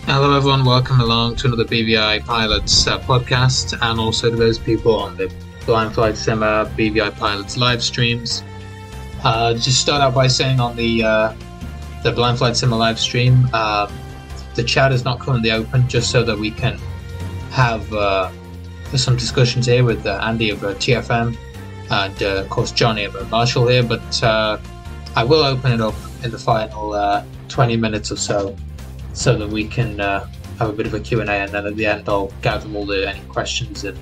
Hello, everyone. Welcome along to another BVI Pilots podcast, and also to those people on the Blind Flight Simmer BVI Pilots live streams. Just start out by saying on the Blind Flight Simmer live stream, the chat is not currently open, just so that we can have some discussions here with Andy of TFM and of course Johnny of Marshall here. But I will open it up in the final 20 minutes or so that we can have a bit of a Q&A, and then at the end I'll gather all any questions and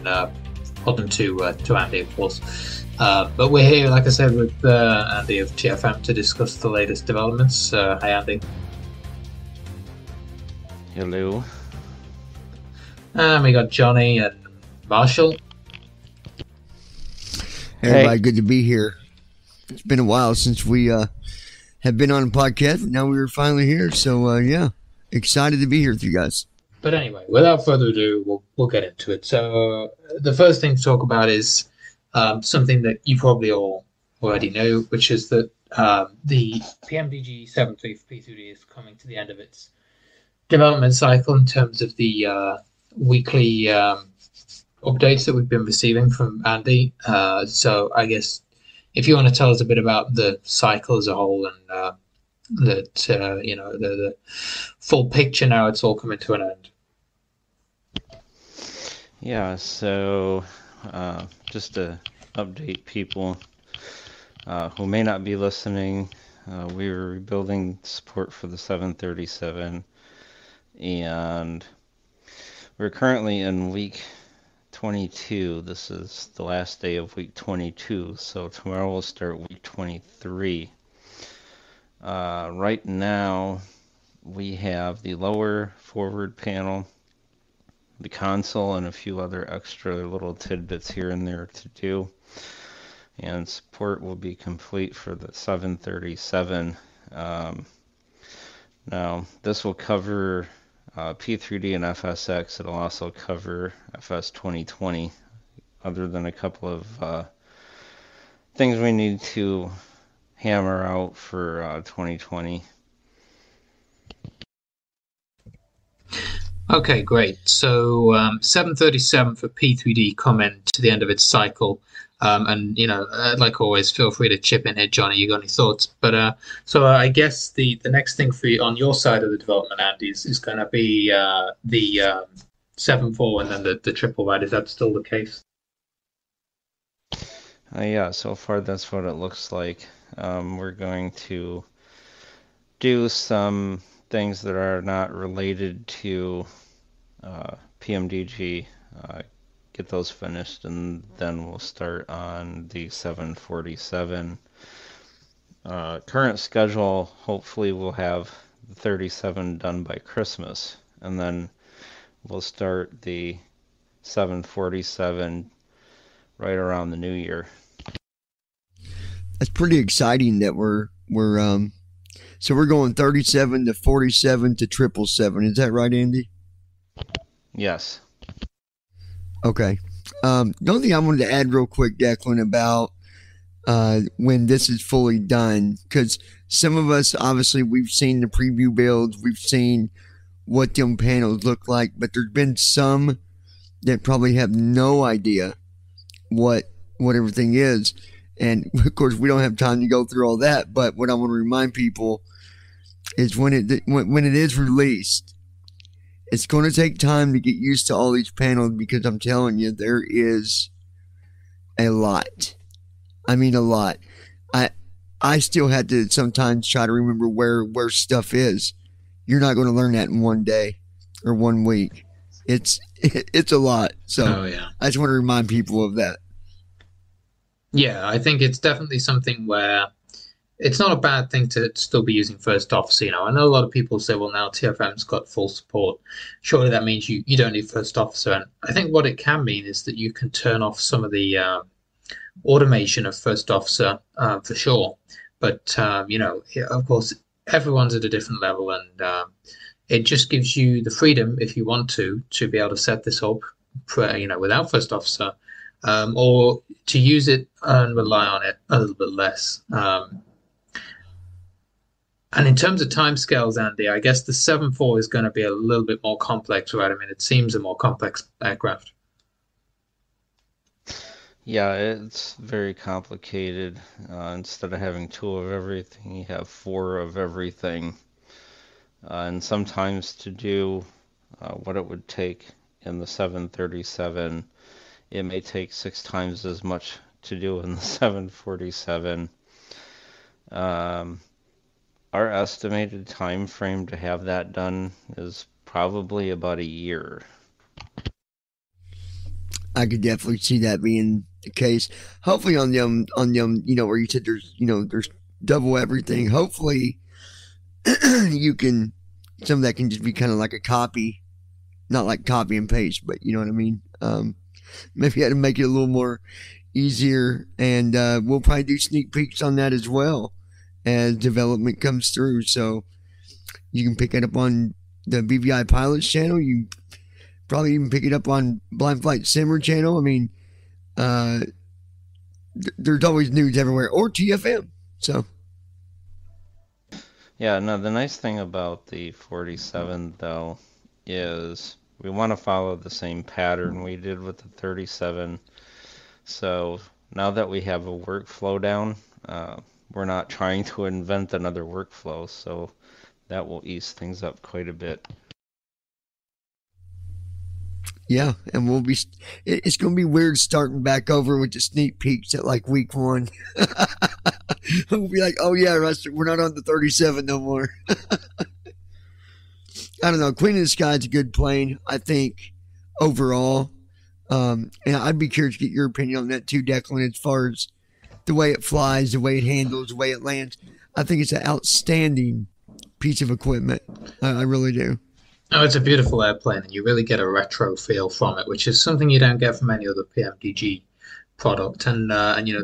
put them to Andy, of course. But we're here, like I said, with Andy of TFM to discuss the latest developments. Hi, Andy. Hello. And we got Johnny and Marshall. Hey, everybody, good to be here. It's been a while since we have been on a podcast. Now we were finally here, so yeah. Excited to be here with you guys. But anyway, without further ado, we'll get into it. So the first thing to talk about is something that you probably all already know, which is that the PMDG 7.3 for p3d is coming to the end of its development cycle in terms of the weekly updates that we've been receiving from Andy. So I guess if you want to tell us a bit about the cycle as a whole and that the full picture, now it's all coming to an end. Yeah, so just to update people who may not be listening, we were rebuilding support for the 737, and we're currently in week 22. This is the last day of week 22, so tomorrow we'll start week 23. Right now, we have the lower forward panel, the console, and a few other extra little tidbits here and there to do. And support will be complete for the 737. Now, this will cover P3D and FSX. It'll also cover FS 2020, other than a couple of things we need to hammer out for 2020. Okay, great. So 737 for P3D coming to the end of its cycle. And, like always, feel free to chip in here, Johnny. You got any thoughts? But so I guess the next thing for you on your side of the development, Andy, is going to be the 7.4 and then the triple wide. Is that still the case? Yeah, so far that's what it looks like. We're going to do some things that are not related to PMDG, get those finished, and then we'll start on the 747. Current schedule, hopefully we'll have the 37 done by Christmas, and then we'll start the 747 right around the new year. That's pretty exciting that we're going 37 to 47 to 777. Is that right, Andy? Yes. Okay. The only thing I wanted to add real quick, Declan, about when this is fully done, because some of us, obviously, we've seen the preview builds, we've seen what them panels look like, but there's been some that probably have no idea what everything is. And of course, we don't have time to go through all that. But what I want to remind people is when it is released, it's going to take time to get used to all these panels, because I'm telling you, there is a lot. I mean, a lot. I still had to sometimes try to remember where stuff is. You're not going to learn that in one day or 1 week. It's a lot. So yeah. I just want to remind people of that. Yeah, I think it's definitely something where it's not a bad thing to still be using First Officer. I know a lot of people say, well, now TFM's got full support. Surely that means you don't need First Officer. And I think what it can mean is that you can turn off some of the automation of First Officer for sure. But, of course, everyone's at a different level, and it just gives you the freedom, if you want to be able to set this up, without First Officer. Or to use it and rely on it a little bit less. And in terms of timescales, Andy, I guess the 7.4 is going to be a little bit more complex, right? I mean, it seems a more complex aircraft. Yeah, it's very complicated. Instead of having two of everything, you have four of everything. And sometimes to do what it would take in the 737, it may take 6 times as much to do in the 747. Um, our estimated time frame to have that done is probably about a year. I could definitely see that being the case. Hopefully on them, where you said there's double everything. Hopefully you can, some of that can just be kind of like a copy, not like copy and paste, but you know what I mean? Maybe you had to make it a little more easier, and we'll probably do sneak peeks on that as well as development comes through. So you can pick it up on the BVI Pilots channel. You probably even pick it up on Blind Flight Simmer channel. I mean, there's always news everywhere, or TFM. So Yeah, no, the nice thing about the 47 though is we want to follow the same pattern we did with the 37. So now that we have a workflow down, we're not trying to invent another workflow, so that will ease things up quite a bit. yeah, and it's going to be weird starting back over with the sneak peeks at like week 1. We'll be like, oh yeah, Russ, we're not on the 37 no more. I don't know. Queen of the Sky is a good plane, I think, overall. And I'd be curious to get your opinion on that too, Declan, as far as the way it flies, the way it handles, the way it lands. I think it's an outstanding piece of equipment. I really do. Oh, it's a beautiful airplane, and you really get a retro feel from it, which is something you don't get from any other PMDG product. And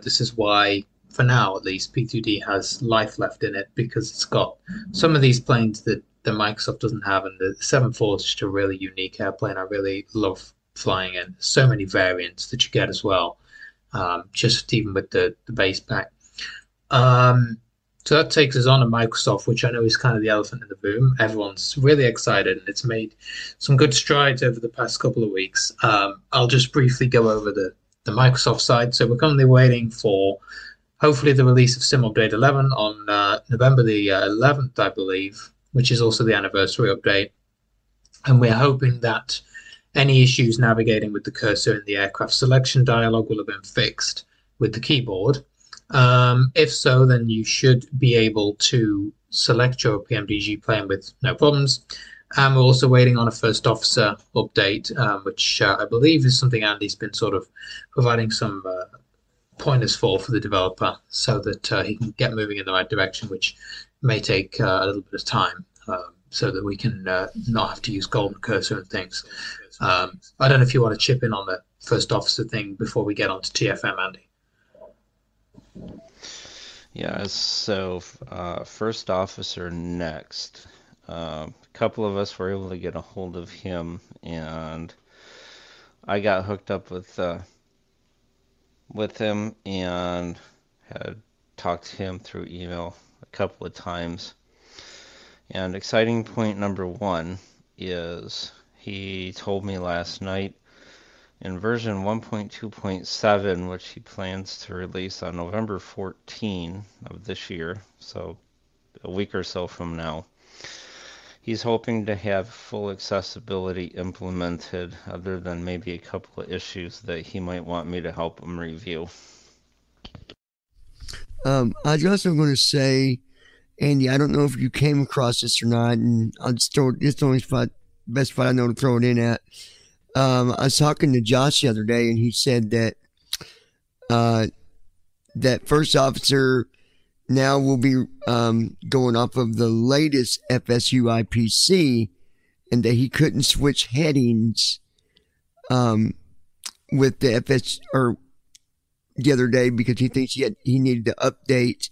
this is why, for now at least, p3d has life left in it, because it's got some of these planes that the Microsoft doesn't have, and the 7.4 is just a really unique airplane. I really love flying in. So many variants that you get as well, just even with the base pack. So that takes us on to Microsoft, which I know is kind of the elephant in the room. Everyone's really excited, and it's made some good strides over the past couple of weeks. I'll just briefly go over the Microsoft side. So we're currently waiting for hopefully the release of Sim Update 11 on November the 11th, I believe, which is also the anniversary update. And we're hoping that any issues navigating with the cursor in the aircraft selection dialog will have been fixed with the keyboard. If so, then you should be able to select your PMDG plane with no problems. And we're also waiting on a first officer update, which I believe is something Andy's been sort of providing some pointers for the developer, so that he can get moving in the right direction, which may take a little bit of time, so that we can not have to use golden cursor and things. I don't know if you want to chip in on the first officer thing before we get on to TFM, Andy. Yeah, so first officer next. A couple of us were able to get a hold of him, and I got hooked up with him and had talked to him through email a couple of times. And exciting point number 1 is he told me last night in version 1.2.7, which he plans to release on November 14 of this year, so a week or so from now, he's hoping to have full accessibility implemented, other than maybe a couple of issues that he might want me to help him review. I was also going to say, Andy, I don't know if you came across this or not, and I'll just throw it's the only best spot I know to throw it in at. I was talking to Josh the other day, and he said that that first officer now will be going off of the latest FSU IPC, and that he couldn't switch headings with the FS or the other day because he thinks he needed to update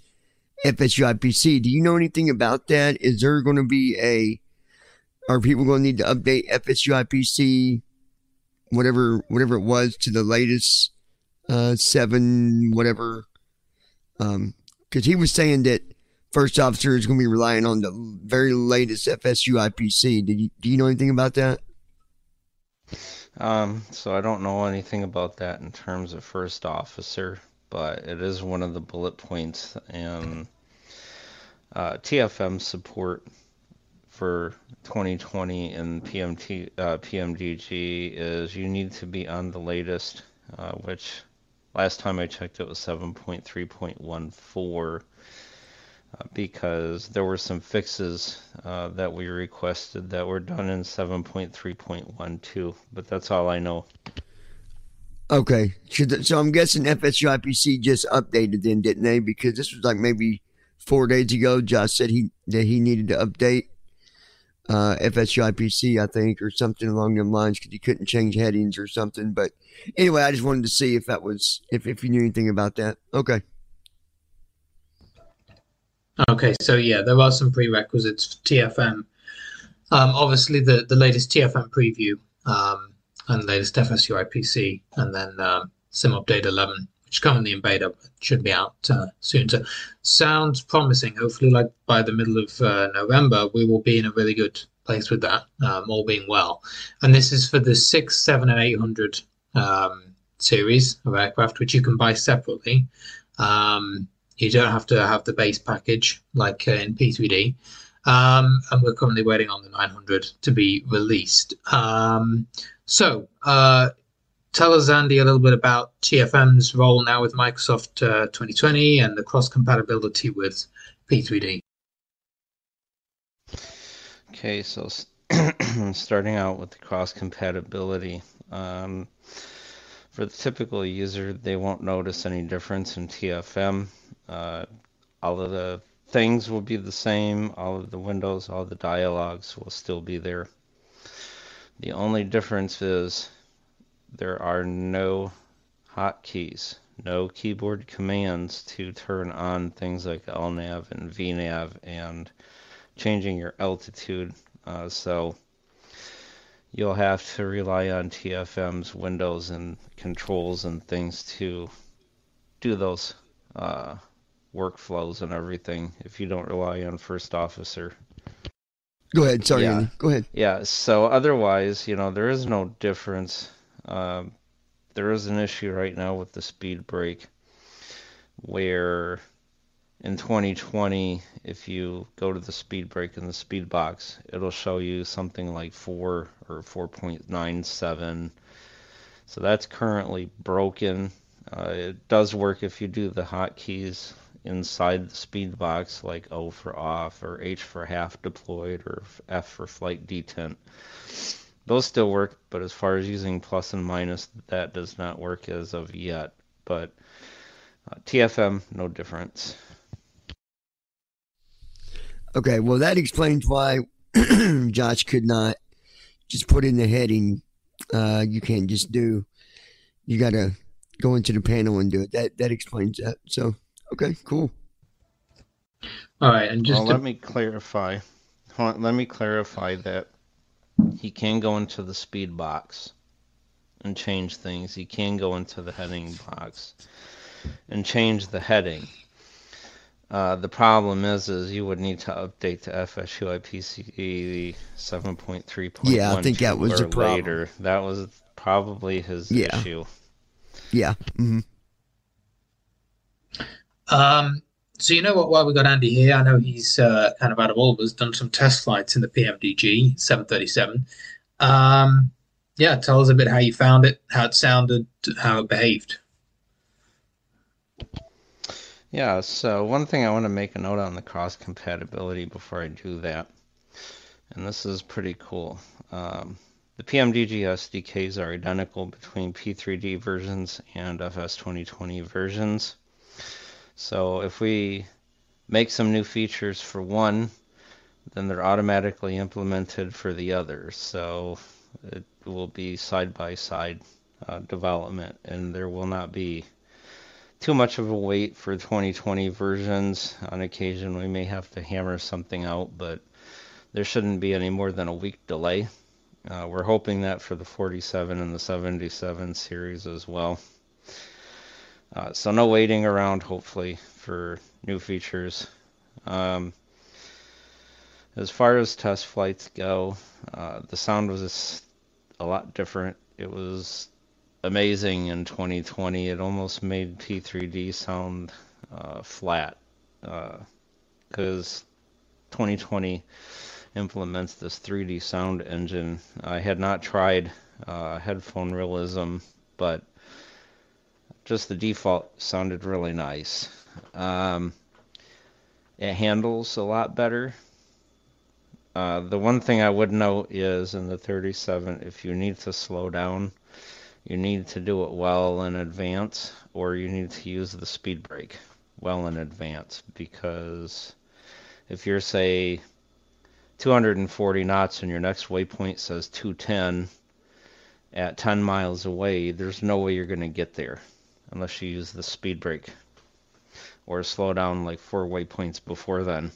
FSU IPC. Do you know anything about that? Is there going to be are people going to need to update FSU IPC, whatever it was, to the latest 7 whatever? Because he was saying that first officer is going to be relying on the very latest FSU IPC. Do you know anything about that? So I don't know anything about that in terms of first officer, but it is one of the bullet points, and TFM support for 2020 and PMDG is you need to be on the latest, which last time I checked it was 7.3.14, because there were some fixes that we requested that were done in 7.3.12, but that's all I know. Okay, so I'm guessing FSU IPC just updated then, didn't they? Because this was like maybe 4 days ago. Josh said that he needed to update FSU IPC, I think, or something along them lines, because he couldn't change headings or something. But anyway, I just wanted to see if that was if you knew anything about that. Okay. Okay, so yeah, there are some prerequisites for TFM. Obviously, the latest TFM preview and the latest FSU IPC, and then Sim Update 11, which is currently in beta, but should be out soon. So sounds promising. Hopefully, like by the middle of November, we will be in a really good place with that, all being well. And this is for the 6, 7, and 800 series of aircraft, which you can buy separately. You don't have to have the base package like in P3D. And we're currently waiting on the 900 to be released. So tell us, Andy, a little bit about TFM's role now with Microsoft 2020 and the cross-compatibility with P3D. Okay, so starting out with the cross-compatibility. For the typical user, they won't notice any difference in TFM. All of the things will be the same, all of the windows, all the dialogues will still be there. The only difference is there are no hotkeys, no keyboard commands to turn on things like LNAV and VNAV and changing your altitude. So you'll have to rely on TFM's windows and controls and things to do those workflows and everything if you don't rely on first officer. Go ahead. Sorry, Yeah. Andy. Go ahead. Yeah, so otherwise, there is no difference. There is an issue right now with the speed brake where in 2020, if you go to the speed brake in the speed box, it'll show you something like 4 or 4.97. So that's currently broken. It does work if you do the hotkeys inside the speed box, like O for off or H for half deployed or F for flight detent. Those still work, but as far as using plus and minus, that does not work as of yet. But TFM, no difference. Okay, well, that explains why Josh could not just put in the heading. You can't just do, you got to go into the panel and do it. That explains that. So, okay, cool. All right, and just let me clarify. Let me clarify that he can go into the speed box and change things. He can go into the heading box and change the heading. The problem is you would need to update to FSU IPC 7.3.1. Yeah, I think that was the problem. Later. That was probably his issue. Yeah. Mm-hmm. So you know what? While we got Andy here, I know he's kind of out of all of us, done some test flights in the PMDG 737. Yeah, tell us a bit how you found it, how it sounded, how it behaved. Yeah, so one thing I want to make a note on the cross compatibility before I do that, and this is pretty cool. The PMDG SDKs are identical between P3D versions and FS 2020 versions. So if we make some new features for one, then they're automatically implemented for the other. So it will be side-by-side development, and there will not be too much of a wait for 2020 versions. On occasion, we may have to hammer something out, but there shouldn't be any more than a week delay. We're hoping that for the 47 and the 77 series as well. So no waiting around, hopefully, for new features. As far as test flights go, the sound was a lot different. It was amazing in 2020. It almost made p3d sound flat, because 2020 implements this 3D sound engine. I had not tried headphone realism, but just the default sounded really nice. It handles a lot better. The one thing I would note is in the 37, if you need to slow down, you need to do it well in advance, or you need to use the speed brake well in advance, because if you're, say, 240 knots and your next waypoint says 210 at 10 miles away, there's no way you're going to get there unless you use the speed brake or slow down like 4 waypoints before then.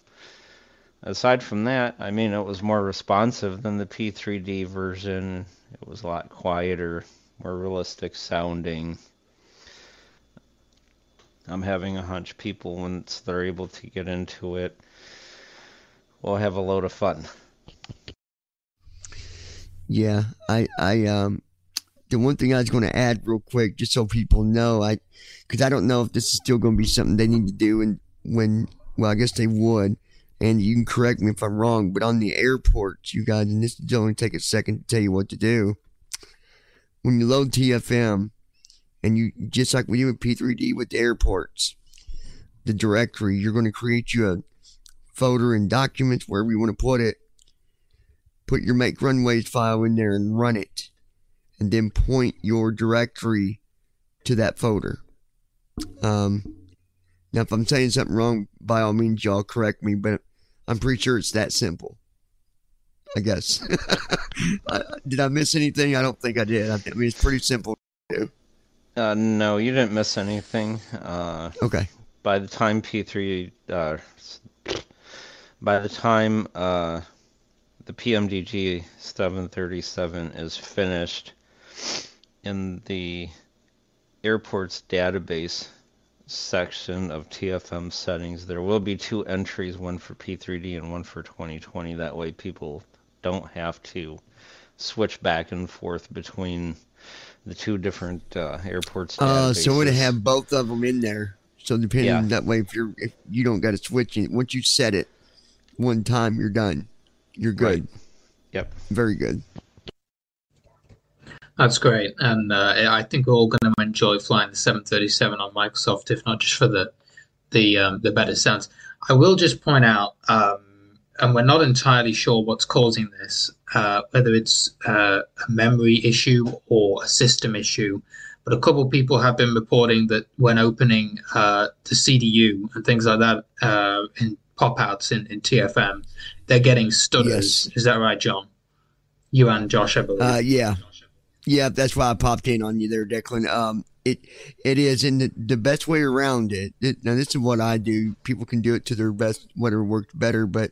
Aside from that, I mean, it was more responsive than the p3d version. It was a lot quieter, more realistic sounding. I'm having a hunch people, once they're able to get into it, will have a load of fun. Yeah, I the one thing I was going to add real quick, just so people know, because I don't know if this is still going to be something they need to do, and well, I guess they would, and you can correct me if I'm wrong, but on the airports, you guys, and this will only take a second to tell you what to do. When you load TFM, and you, just like we do with p3d with the airports, the directory, you're going to create you a folder and documents, wherever you want to put it. Put your make runways file in there and run it, and then point your directory to that folder. Now, if I'm saying something wrong, by all means, y'all correct me, but I'm pretty sure it's that simple, I guess. Did I miss anything? I don't think I did. I mean, it's pretty simple to do. No, you didn't miss anything. Okay. By the time the PMDG 737 is finished, in the airport's database section of TFM settings, there will be 2 entries, one for p3d and one for 2020. That way people don't have to switch back and forth between the 2 different airports databases. So it would have both of them in there. So depending that way, if you don't got to switch it, once you set it one time, you're done. You're good. Right. Yep. Very good. That's great, and I think we're all going to enjoy flying the 737 on Microsoft, if not just for the better sounds. I will just point out, and we're not entirely sure what's causing this, whether it's a memory issue or a system issue, but a couple of people have been reporting that when opening the CDU and things like that in pop-outs in TFM, they're getting stutters. Yes. Is that right, John? You and Josh, I believe. Yeah, that's why I popped in on you there, Declan. It is, and the best way around it. Now, this is what I do. People can do it to their best, whatever works better. But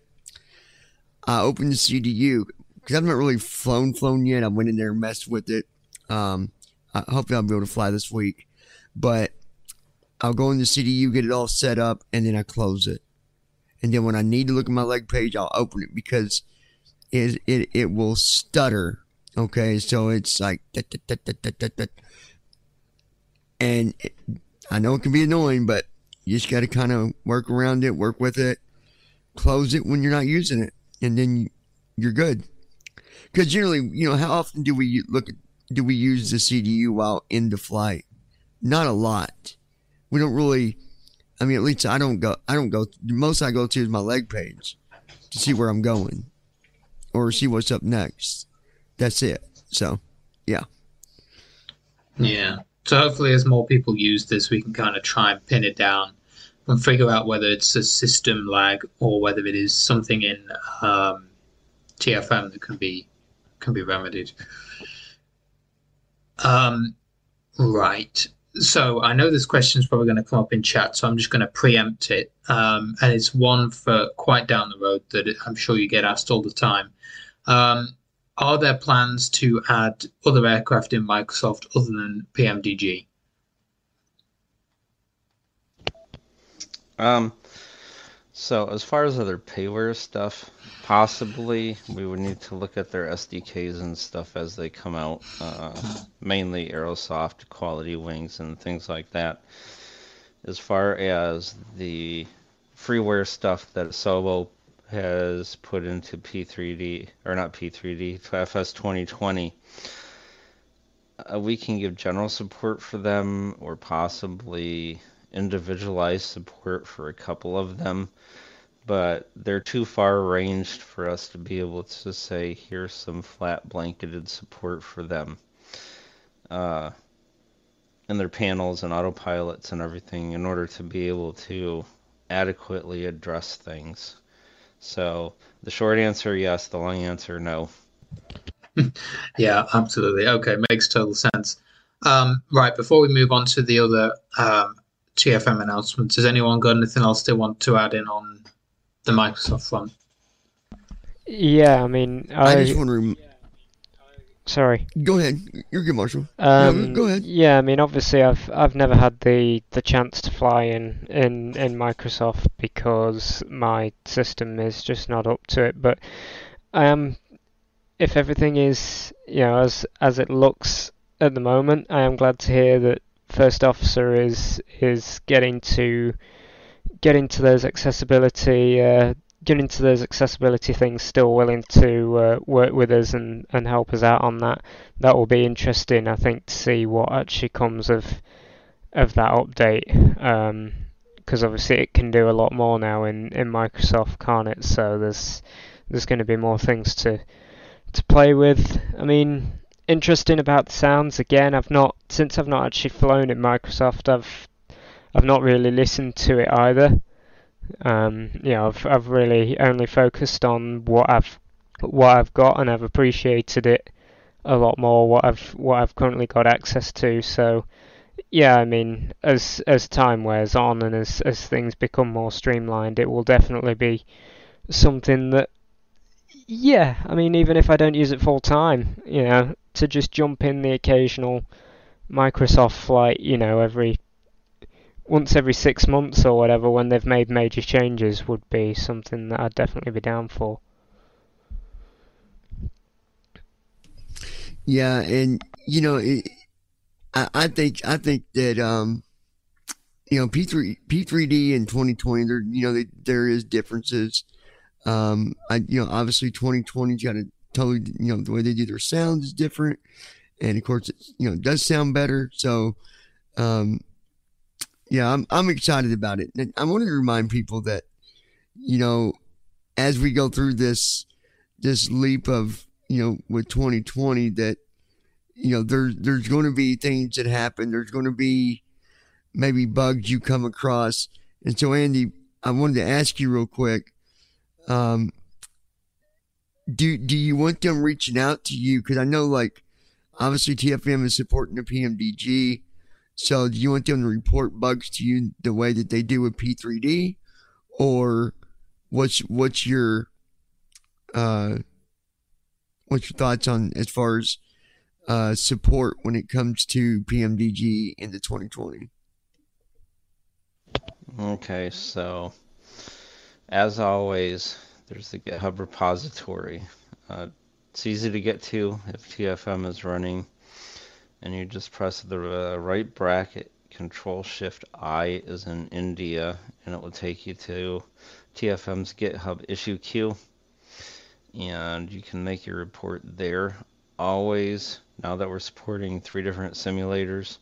I opened the CDU because I've not really flown yet. I went in there and messed with it. Hopefully, I'll be able to fly this week. But I'll go in the CDU, get it all set up, and then I close it. And then when I need to look at my leg page, I'll open it because it will stutter. Okay, so it's like, and I know it can be annoying, but you just got to kind of work around it, work with it, close it when you're not using it, and then you're good. Because generally, how often do we use the CDU while in the flight? Not a lot. We don't really. I mean, at least I don't go. The most I go to is my leg page to see where I'm going, or see what's up next. That's it. So, yeah. Yeah. So hopefully as more people use this, we can kind of try and pin it down and figure out whether it's a system lag or whether it is something in TFM that can be remedied. Right. So I know this question is probably going to come up in chat, so I'm just going to preempt it. And it's one for quite down the road that I'm sure you get asked all the time. Are there plans to add other aircraft in Microsoft other than PMDG? So as far as other payware stuff, possibly we would need to look at their SDKs and stuff as they come out, mainly Aerosoft, Quality Wings, and things like that. As far as the freeware stuff that Sobo has put into P3D, or not P3D, FS 2020, we can give general support for them or possibly individualized support for a couple of them, but they're too far ranged for us to be able to say here's some flat blanketed support for them. And their panels and autopilots and everything in order to be able to adequately address things. So the short answer, yes. The long answer, no. Yeah, absolutely. Okay, makes total sense. Right, before we move on to the other TFM announcements, has anyone got anything else they want to add in on the Microsoft front? Yeah, I mean, I just want to. Sorry. Go ahead. You're good, Marshall. No, go ahead. Yeah, I mean, obviously, I've never had the chance to fly in Microsoft because my system is just not up to it. But if everything is, as it looks at the moment, I am glad to hear that First Officer is getting to those accessibility things, still willing to work with us and help us out on that. That will be interesting, I think, to see what actually comes of that update. Because obviously it can do a lot more now in Microsoft, can't it? So there's going to be more things to play with. I mean, interesting about the sounds. Again, I've not actually flown in Microsoft. I've not really listened to it either. I've really only focused on what I've got, and I've appreciated it a lot more what I've currently got access to. So yeah, I mean, as time wears on and as things become more streamlined, it will definitely be something that, yeah, I mean, even if I don't use it full time, to just jump in the occasional Microsoft flight, once every 6 months or whatever, when they've made major changes, would be something that I'd definitely be down for. Yeah, and I think that P3D in 2020, there is differences. Obviously 2020's got a totally, the way they do their sound is different, and of course it does sound better. So yeah, I'm excited about it. And I wanted to remind people that, as we go through this leap of, with 2020, that, there's going to be things that happen. There's going to be maybe bugs you come across. And so, Andy, I wanted to ask you real quick, do you want them reaching out to you? Because I know, like, obviously TFM is supporting the PMDG. So do you want them to report bugs to you the way that they do with P3D, or what's your thoughts on as far as support when it comes to PMDG into 2020? Okay, so as always, there's the GitHub repository. It's easy to get to if TFM is running. And you just press the right bracket, Control-Shift-I is in India, and it will take you to TFM's GitHub issue queue. And you can make your report there. Always, now that we're supporting 3 different simulators,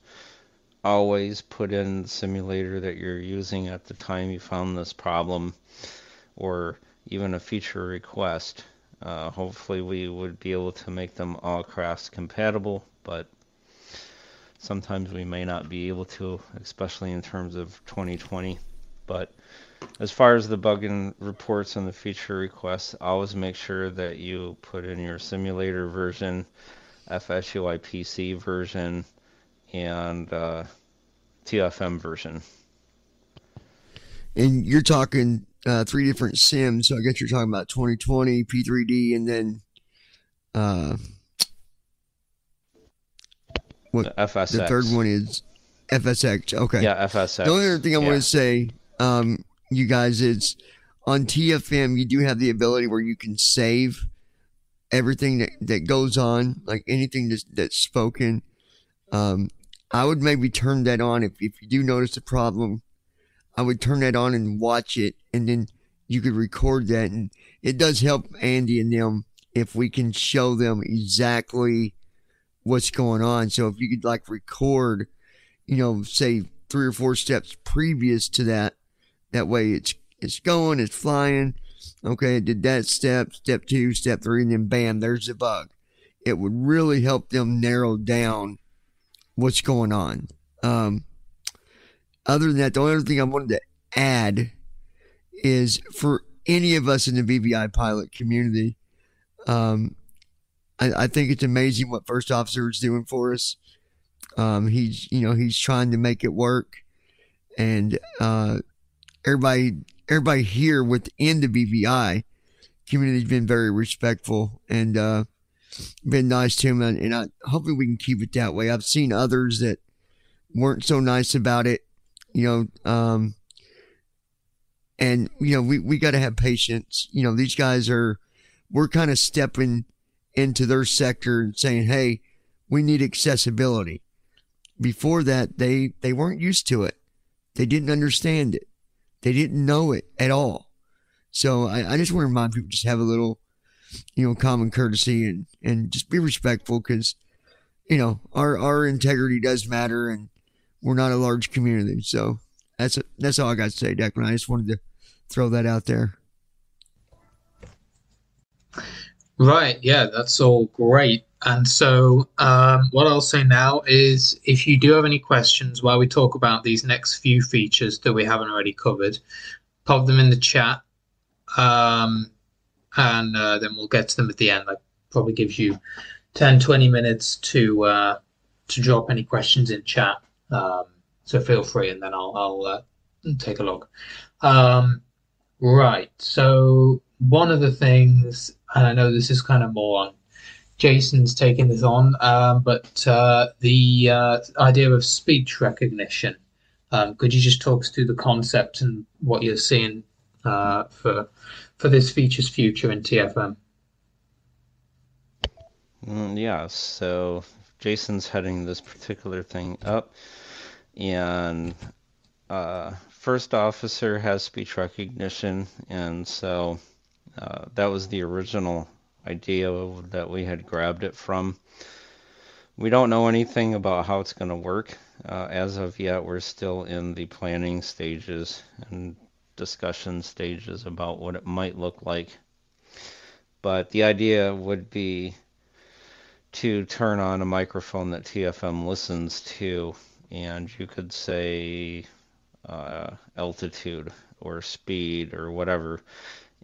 always put in the simulator that you're using at the time you found this problem, or even a feature request. Hopefully we would be able to make them all cross compatible, but sometimes we may not be able to, especially in terms of 2020. But as far as the bug and reports and the feature requests, always make sure that you put in your simulator version, FSUI PC version, and TFM version. And you're talking 3 different sims, so I guess you're talking about 2020, P3D, and then the FSX. The third one is FSX. Okay. Yeah, FSX. The only other thing I want to say, you guys, is on TFM, you do have the ability where you can save everything that goes on, like anything that's spoken. I would maybe turn that on if you do notice a problem. I would turn that on and watch it, and then you could record that. And it does help Andy and them if we can show them exactly what's going on. So if you could like record, say 3 or 4 steps previous to that, that way it's going, it's flying. Okay, it did that step 2, step 3, and then bam, there's the bug. It would really help them narrow down what's going on. Other than that, the only other thing I wanted to add is for any of us in the BVI pilot community, I think it's amazing what First Officer is doing for us. He's trying to make it work, and everybody here within the BVI community has been very respectful and been nice to him, and hopefully we can keep it that way. I've seen others that weren't so nice about it, and we got to have patience. These guys we're kind of stepping into their sector and saying, hey, we need accessibility. Before that, they weren't used to it. They didn't understand it. They didn't know it at all. So I just want to remind people, just have a little, common courtesy and just be respectful, because, our integrity does matter, and we're not a large community. So that's all I got to say, Declan. I just wanted to throw that out there. Right, yeah, that's all great. And so what I'll say now is, if you do have any questions while we talk about these next few features that we haven't already covered, pop them in the chat, and then we'll get to them at the end. That probably gives you 10-20 minutes to drop any questions in chat. So feel free, and then I'll take a look. Right, so one of the things, and I know this is kind of more on Jason's taking this on, but the idea of speech recognition. Could you just talk us through the concept and what you're seeing for this feature's future in TFM? Yeah, so Jason's heading this particular thing up, and First Officer has speech recognition, and so that was the original idea that we had grabbed it from. We don't know anything about how it's going to work as of yet. We're still in the planning stages and discussion stages about what it might look like. But the idea would be to turn on a microphone that TFM listens to, and you could say altitude or speed or whatever,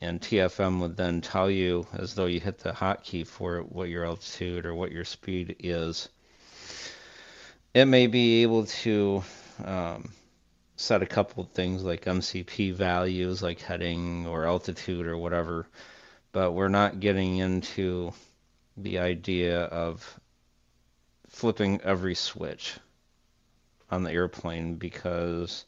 and TFM would then tell you, as though you hit the hotkey for it, what your altitude or what your speed is. It may be able to set a couple of things like MCP values, like heading or altitude or whatever, but we're not getting into the idea of flipping every switch on the airplane, because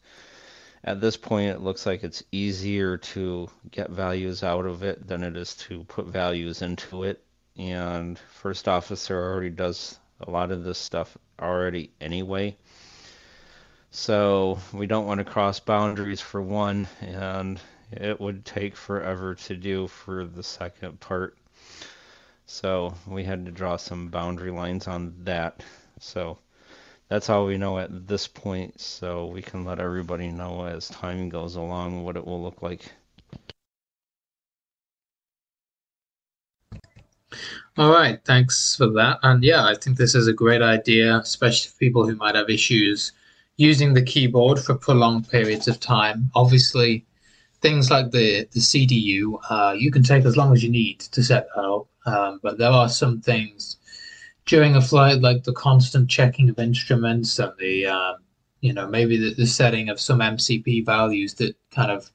at this point it looks like it's easier to get values out of it than it is to put values into it, and First Officer already does a lot of this stuff already anyway. So we don't want to cross boundaries for one, and it would take forever to do for the second part. So we had to draw some boundary lines on that. So that's all we know at this point, so we can let everybody know as time goes along what it will look like. All right, thanks for that. And yeah, I think this is a great idea, especially for people who might have issues using the keyboard for prolonged periods of time. Obviously, things like the CDU, you can take as long as you need to set that up, but there are some things during a flight, like the constant checking of instruments and the, maybe the setting of some MCP values that kind of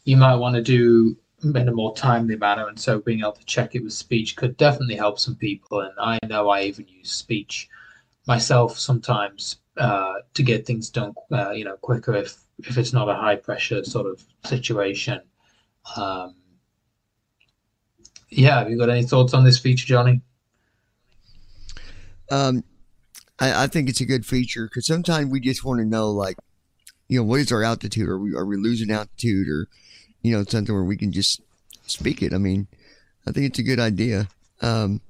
you might want to do in a more timely manner. And so being able to check it with speech could definitely help some people. And I know I even use speech myself sometimes to get things done, quicker if it's not a high pressure sort of situation. Um, yeah, have you got any thoughts on this feature, Johnny? Um, I think it's a good feature because sometimes we just want to know, like, what is our altitude? Are we losing altitude, or something where we can just speak it? I mean, I think it's a good idea. The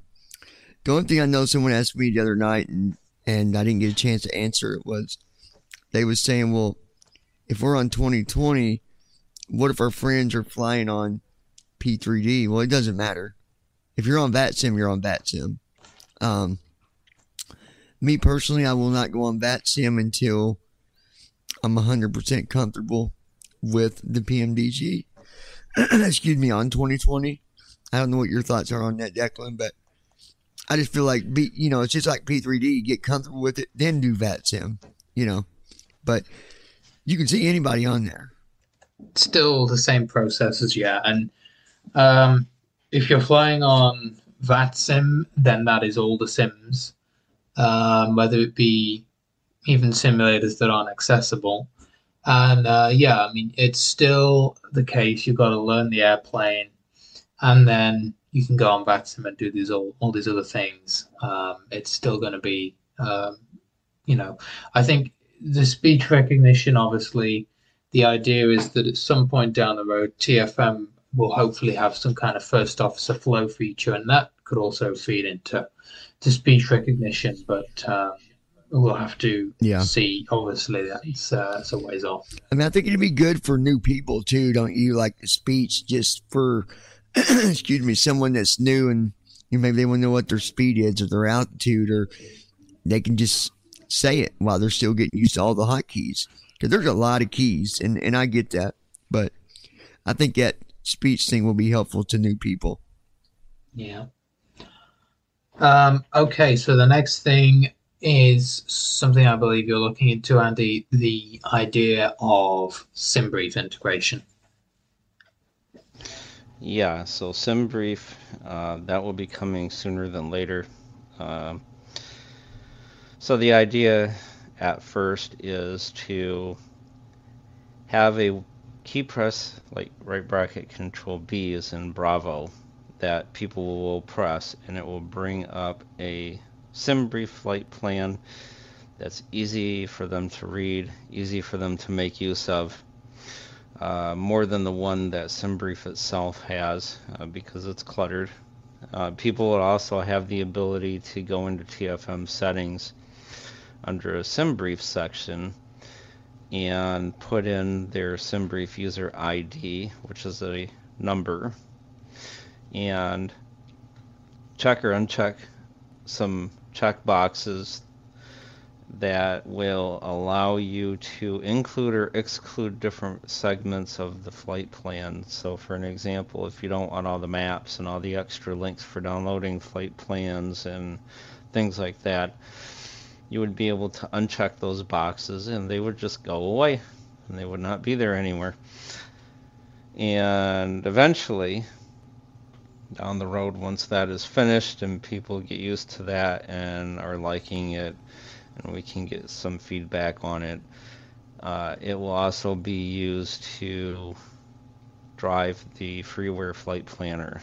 only thing I know someone asked me the other night, and I didn't get a chance to answer it, was they was saying, well, if we're on 2020, what if our friends are flying on p3d? Well, it doesn't matter. If you're on VATSIM, you're on VATSIM. Me personally, I will not go on VATSIM until I'm 100% comfortable with the PMDG. Excuse me, on 2020. I don't know what your thoughts are on that, Declan, but I just feel like, it's just like P3D. Get comfortable with it, then do VATSIM, But you can see anybody on there. Still the same processes, yeah. And if you're flying on VATSIM, then that is all the sims, whether it be even simulators that aren't accessible. And yeah, I mean, it's still the case. You've got to learn the airplane, and then you can go on VATSIM and do all these other things. It's still going to be, I think the speech recognition, obviously, the idea is that at some point down the road, TFM will hopefully have some kind of first officer flow feature, and that could also feed into speech recognition. But we'll have to see. Obviously, that's a ways off. I mean, I think it'd be good for new people too, don't you? Like the speech, just for excuse me, someone that's new and maybe they want to know what their speed is or their altitude, or they can just say it while they're still getting used to all the hotkeys. Because there's a lot of keys, and I get that, but I think that speech thing will be helpful to new people. Yeah. Okay, so the next thing is something I believe you're looking into, Andy, the idea of SimBrief integration. Yeah, so SimBrief, that will be coming sooner than later. So the idea at first is to have a key press, like right bracket control B is in Bravo, that people will press, and it will bring up a SimBrief flight plan that's easy for them to read, easy for them to make use of, more than the one that SimBrief itself has, because it's cluttered. People will also have the ability to go into TFM settings under a SimBrief section and put in their SimBrief user ID, which is a number, and check or uncheck some check boxes that will allow you to include or exclude different segments of the flight plan. So for an example, if you don't want all the maps and all the extra links for downloading flight plans and things like that, you would be able to uncheck those boxes and they would just go away and they would not be there anymore. And eventually, down the road, once that is finished and people get used to that and are liking it, and we can get some feedback on it, it will also be used to drive the freeware flight planner,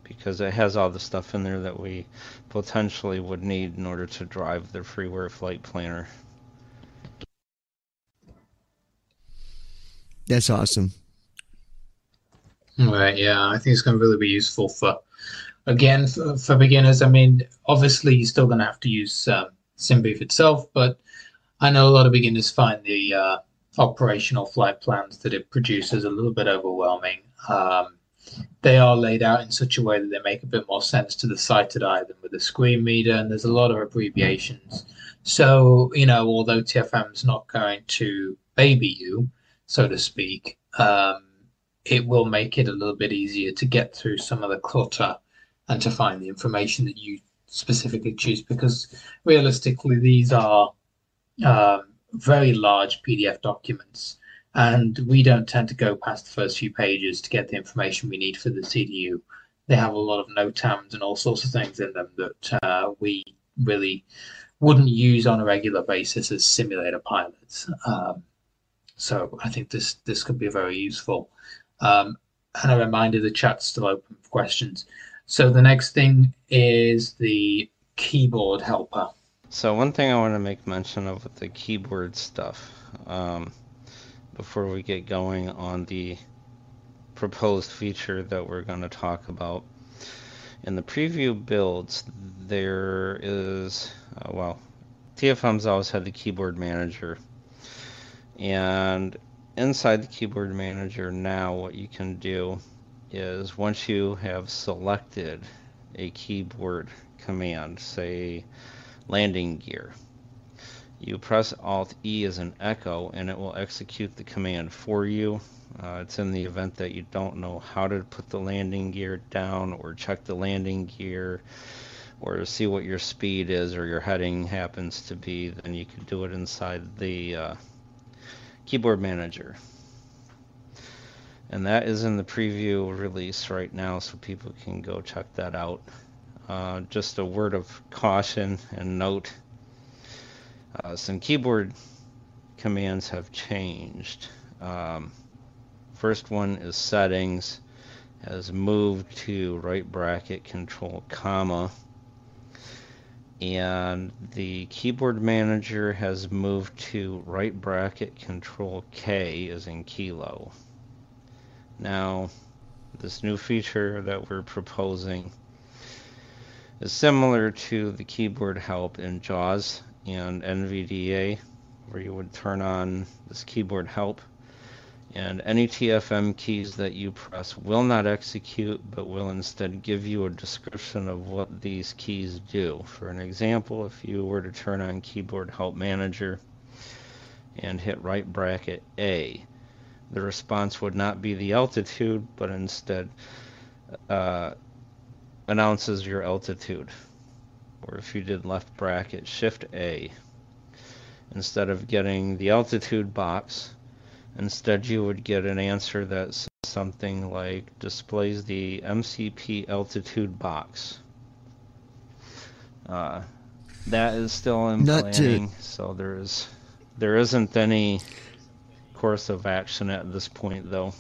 because it has all the stuff in there that we potentially would need in order to drive the freeware flight planner. That's awesome. Right, yeah, I think it's going to really be useful for beginners. I mean, obviously, you're still going to have to use SimBrief itself, but I know a lot of beginners find the operational flight plans that it produces a little bit overwhelming. They are laid out in such a way that they make a bit more sense to the sighted eye than with a screen reader, and there's a lot of abbreviations. So, although TFM is not going to baby you, so to speak, it will make it a little bit easier to get through some of the clutter and to find the information that you specifically choose, because realistically, these are very large PDF documents, and we don't tend to go past the first few pages to get the information we need for the CDU. They have a lot of NOTAMs and all sorts of things in them that we really wouldn't use on a regular basis as simulator pilots. So I think this could be very useful. And a reminder, the chat's still open for questions. So the next thing is the keyboard helper. So one thing I want to make mention of with the keyboard stuff, before we get going on the proposed feature that we're going to talk about. In the preview builds, there is, TFM's always had the keyboard manager. And inside the keyboard manager now, what you can do is once you have selected a keyboard command, say landing gear, you press Alt E as an echo and it will execute the command for you. It's in the event that you don't know how to put the landing gear down or check the landing gear or see what your speed is or your heading happens to be, then you can do it inside the keyboard manager. And that is in the preview release right now, so people can go check that out. Just a word of caution and note, some keyboard commands have changed. First one is settings, has moved to right bracket control comma, and the keyboard manager has moved to right bracket control K as in kilo. Now, this new feature that we're proposing is similar to the keyboard help in JAWS and NVDA, where you would turn on this keyboard help, and any TFM keys that you press will not execute, but will instead give you a description of what these keys do. For an example, if you were to turn on keyboard help manager and hit right bracket A, the response would not be the altitude, but instead announces your altitude. Or if you did left bracket shift A, instead of getting the altitude box, instead you would get an answer that says something like displays the MCP altitude box. That is still in planning, so there isn't any course of action at this point though.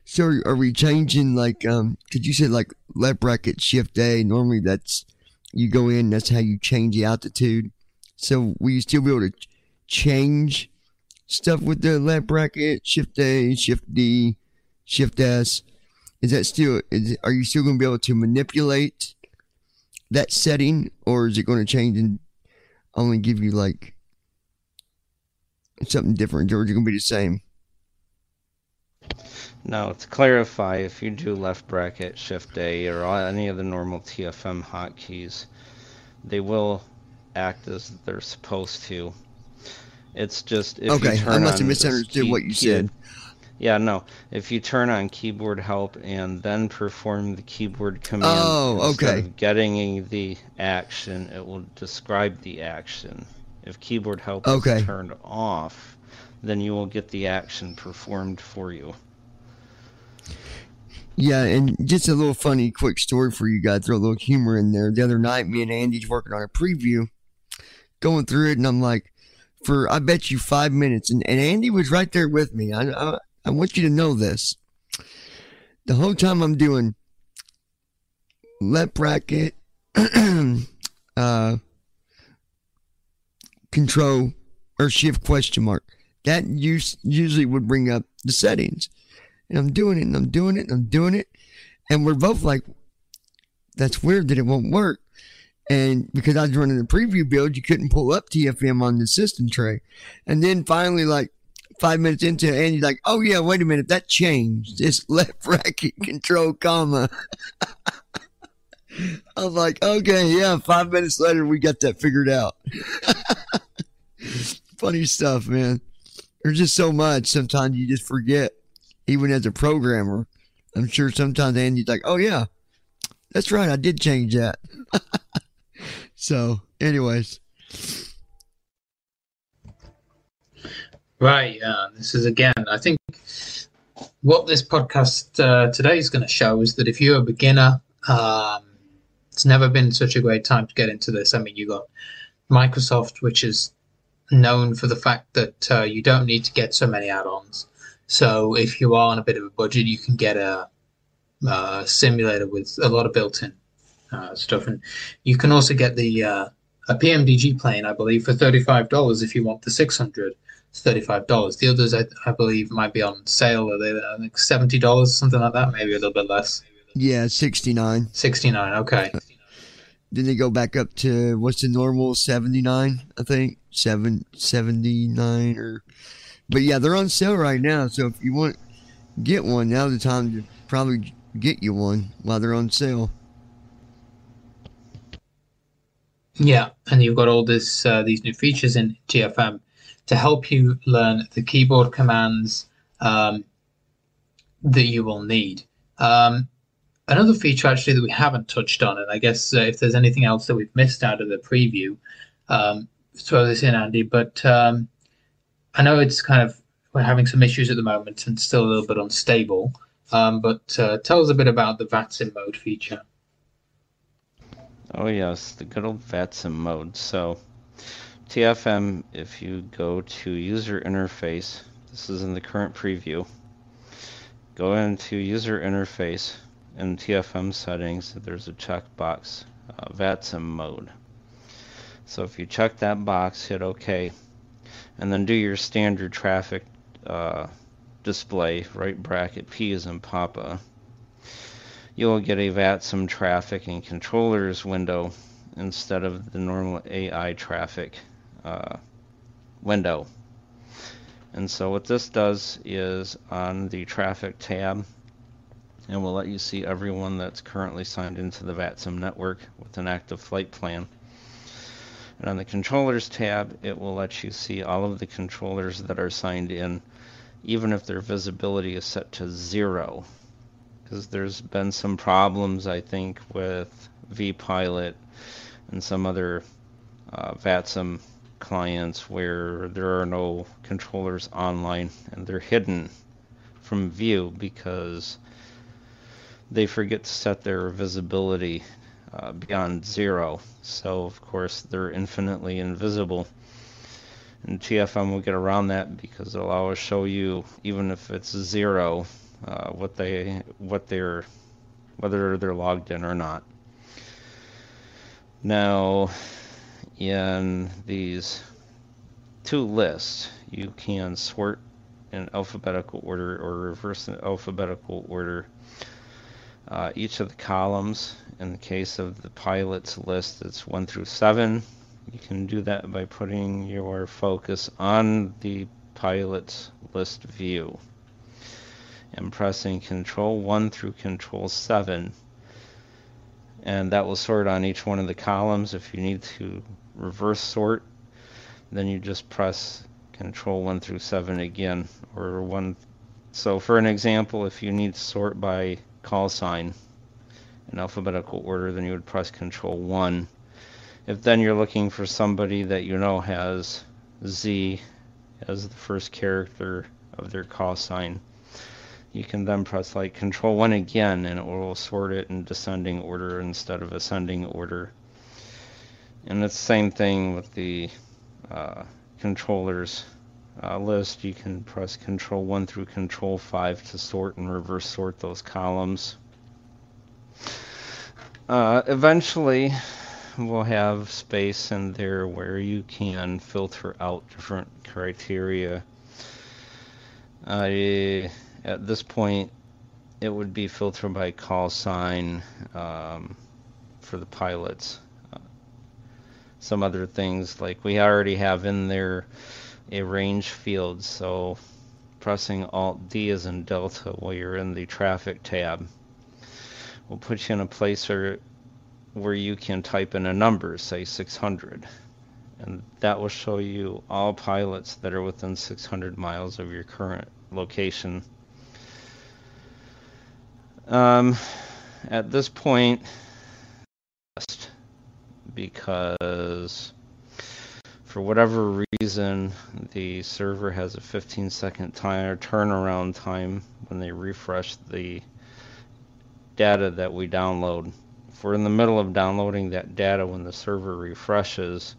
So are we changing, like, could you say like left bracket shift A? Normally that's, you go in, that's how you change the altitude. So will you still be able to change stuff with the left bracket, shift A, shift D, shift S? Is that still, are you still going to be able to manipulate that setting, or is it going to change and only give you like something different, or is it going to be the same? Now, to clarify, if you do left bracket shift A or any of the normal TFM hotkeys, they will act as they're supposed to. It's just if you turn I must have on misunderstood what you said. Yeah, no. If you turn on keyboard help and then perform the keyboard command, instead of getting the action, it will describe the action. If keyboard help is turned off, then you will get the action performed for you. Yeah, and just a little funny quick story for you guys, throw a little humor in there. The other night, me and Andy's working on a preview, going through it, and I'm like, for I bet you 5 minutes, and Andy was right there with me. I want you to know this. The whole time I'm doing left bracket control or shift question mark, that usually would bring up the settings. And I'm doing it, and I'm doing it, and I'm doing it. And we're both like, that's weird that it won't work. And because I was running the preview build, you couldn't pull up TFM on the system tray. And then finally, like 5 minutes into it, Andy's like, oh yeah, wait a minute, that changed. It's left bracket control comma. I was like, okay, yeah, 5 minutes later, we got that figured out. Funny stuff, man. There's just so much. Sometimes you just forget. Even as a programmer, I'm sure sometimes Andy's like, oh yeah, that's right, I did change that. So, anyways. Right, this is, again, I think what this podcast today is going to show is that if you're a beginner, it's never been such a great time to get into this. I mean, you got Microsoft, which is known for the fact that you don't need to get so many add-ons. So if you are on a bit of a budget, you can get a simulator with a lot of built-in stuff, and you can also get the a PMDG plane, I believe, for $35 if you want the 600. It's $35. The others, I believe, might be on sale. Are they like $70, something like that? Maybe a little bit less. Yeah, 69. 69. Okay. Then they go back up to what's the normal 79, I think. 79 or but yeah, they're on sale right now. So if you want to get one, now's the time to probably get you one while they're on sale. Yeah, and you've got all these new features in TFM to help you learn the keyboard commands that you will need. Another feature actually that we haven't touched on, and I guess if there's anything else that we've missed out of the preview, throw this in, Andy. But I know it's kind of we're having some issues at the moment and still a little bit unstable. But tell us a bit about the VATSIM mode feature. Oh yes, the good old VATSIM mode. So TFM, if you go to user interface, this is in the current preview, go into user interface in TFM settings, there's a checkbox, VATSIM mode. So if you check that box, hit OK, and then do your standard traffic display, right bracket P as in Papa, you'll get a VATSIM traffic and controllers window instead of the normal AI traffic window. And so what this does is on the traffic tab, and will let you see everyone that's currently signed into the VATSIM network with an active flight plan. And on the controllers tab, it will let you see all of the controllers that are signed in, even if their visibility is set to 0. Because there's been some problems, I think, with vPilot and some other VATSIM clients where there are no controllers online and they're hidden from view because they forget to set their visibility beyond 0. So of course they're infinitely invisible. And TFM will get around that because it'll always show you, even if it's 0, whether they're logged in or not. Now, in these two lists, you can sort in alphabetical order or reverse in alphabetical order each of the columns. In the case of the pilots list, it's 1 through 7. You can do that by putting your focus on the pilots list view and pressing Control 1 through Control 7, and that will sort on each one of the columns. If you need to reverse sort, then you just press Control 1 through 7 again, or 1. So for an example, if you need to sort by call sign in alphabetical order, then you would press Control 1. If then you're looking for somebody that you know has Z as the first character of their call sign, you can then press like Control 1 again, and it will sort it in descending order instead of ascending order. And it's the same thing with the controllers list. You can press Control 1 through Control 5 to sort and reverse sort those columns. Eventually, we'll have space in there where you can filter out different criteria. At this point, it would be filtered by call sign for the pilots. Some other things, like we already have in there a range field, so pressing Alt-D as in Delta while you're in the traffic tab will put you in a place where you can type in a number, say 600, and that will show you all pilots that are within 600 miles of your current location. At this point, because for whatever reason the server has a 15-second turnaround time when they refresh the data that we download. If we're in the middle of downloading that data when the server refreshes,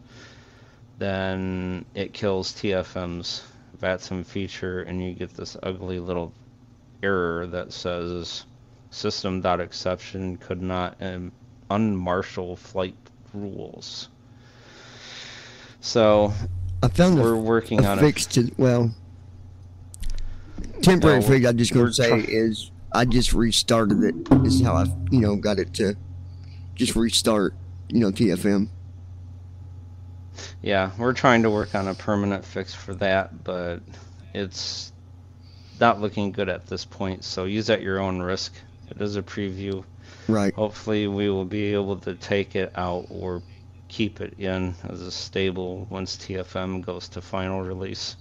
then it kills TFM's VATSIM feature, and you get this ugly little error that says system.exception could not unmarshal flight rules. So I found we're working on fix to, well, temporary fix, I'm just going to say is I just restarted it. Is how I, got it to just restart, TFM. Yeah, we're trying to work on a permanent fix for that, but it's not looking good at this point. So use at your own risk. It is a preview. Right. Hopefully we will be able to take it out or keep it in as a stable once TFM goes to final release.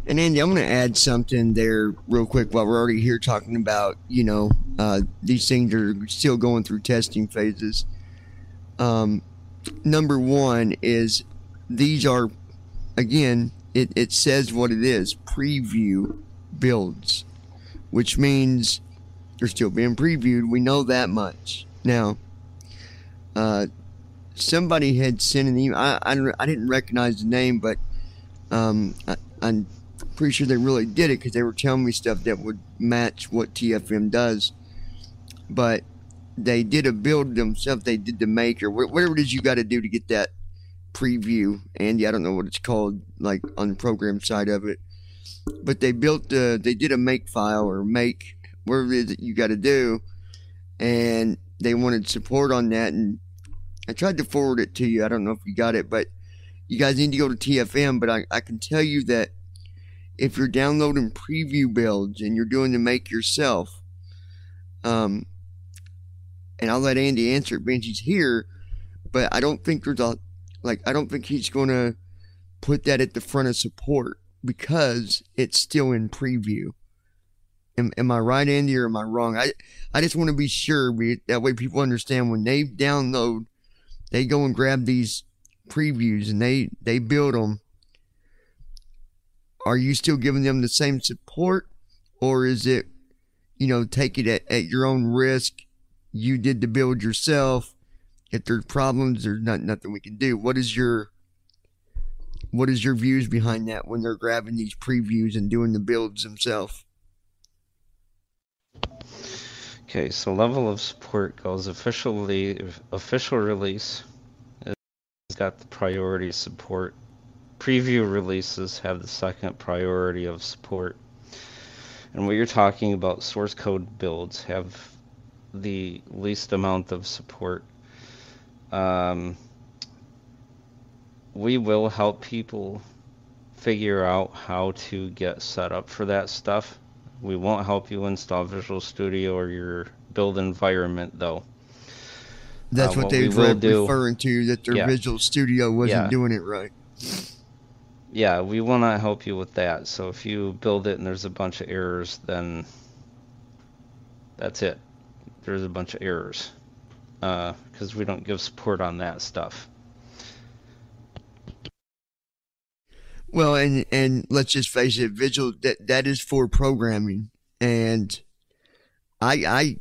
And Andy, I'm going to add something there real quick while we're already here talking about, these things are still going through testing phases. Number one is these are, again, it says what it is, preview builds, which means they're still being previewed. We know that much. Now, somebody had sent an email. I didn't recognize the name, but I'm pretty sure they really did it because they were telling me stuff that would match what TFM does. But they did a build themselves. They did the maker, whatever it is you got to do to get that preview. Andy, I don't know what it's called, like on the program side of it. But they did a make file or make whatever it is that you got to do, and they wanted support on that. And I tried to forward it to you. I don't know if you got it, but you guys need to go to TFM. But I can tell you that if you're downloading preview builds and you're doing the make yourself, and I'll let Andy answer it, Benji's here, but I don't think I don't think he's going to put that at the front of support because it's still in preview. Am I right, Andy, or am I wrong? I just want to be sure, that way people understand when they download, they go and grab these previews and they build them. Are you still giving them the same support, or is it, take it at your own risk? You did the build yourself. If there's problems, there's nothing we can do. What is your views behind that when they're grabbing these previews and doing the builds themselves? Okay, so level of support goes official release has got the priority support. Preview releases have the second priority of support. And what you're talking about, source code builds have the least amount of support. We will help people figure out how to get set up for that stuff. We won't help you install Visual Studio or your build environment, though. That's what they were referring to, that their Visual Studio wasn't doing it right. Yeah, we will not help you with that. So if you build it and there's a bunch of errors, then that's it. There's a bunch of errors because we don't give support on that stuff. Well, and let's just face it, Visual, that is for programming, and I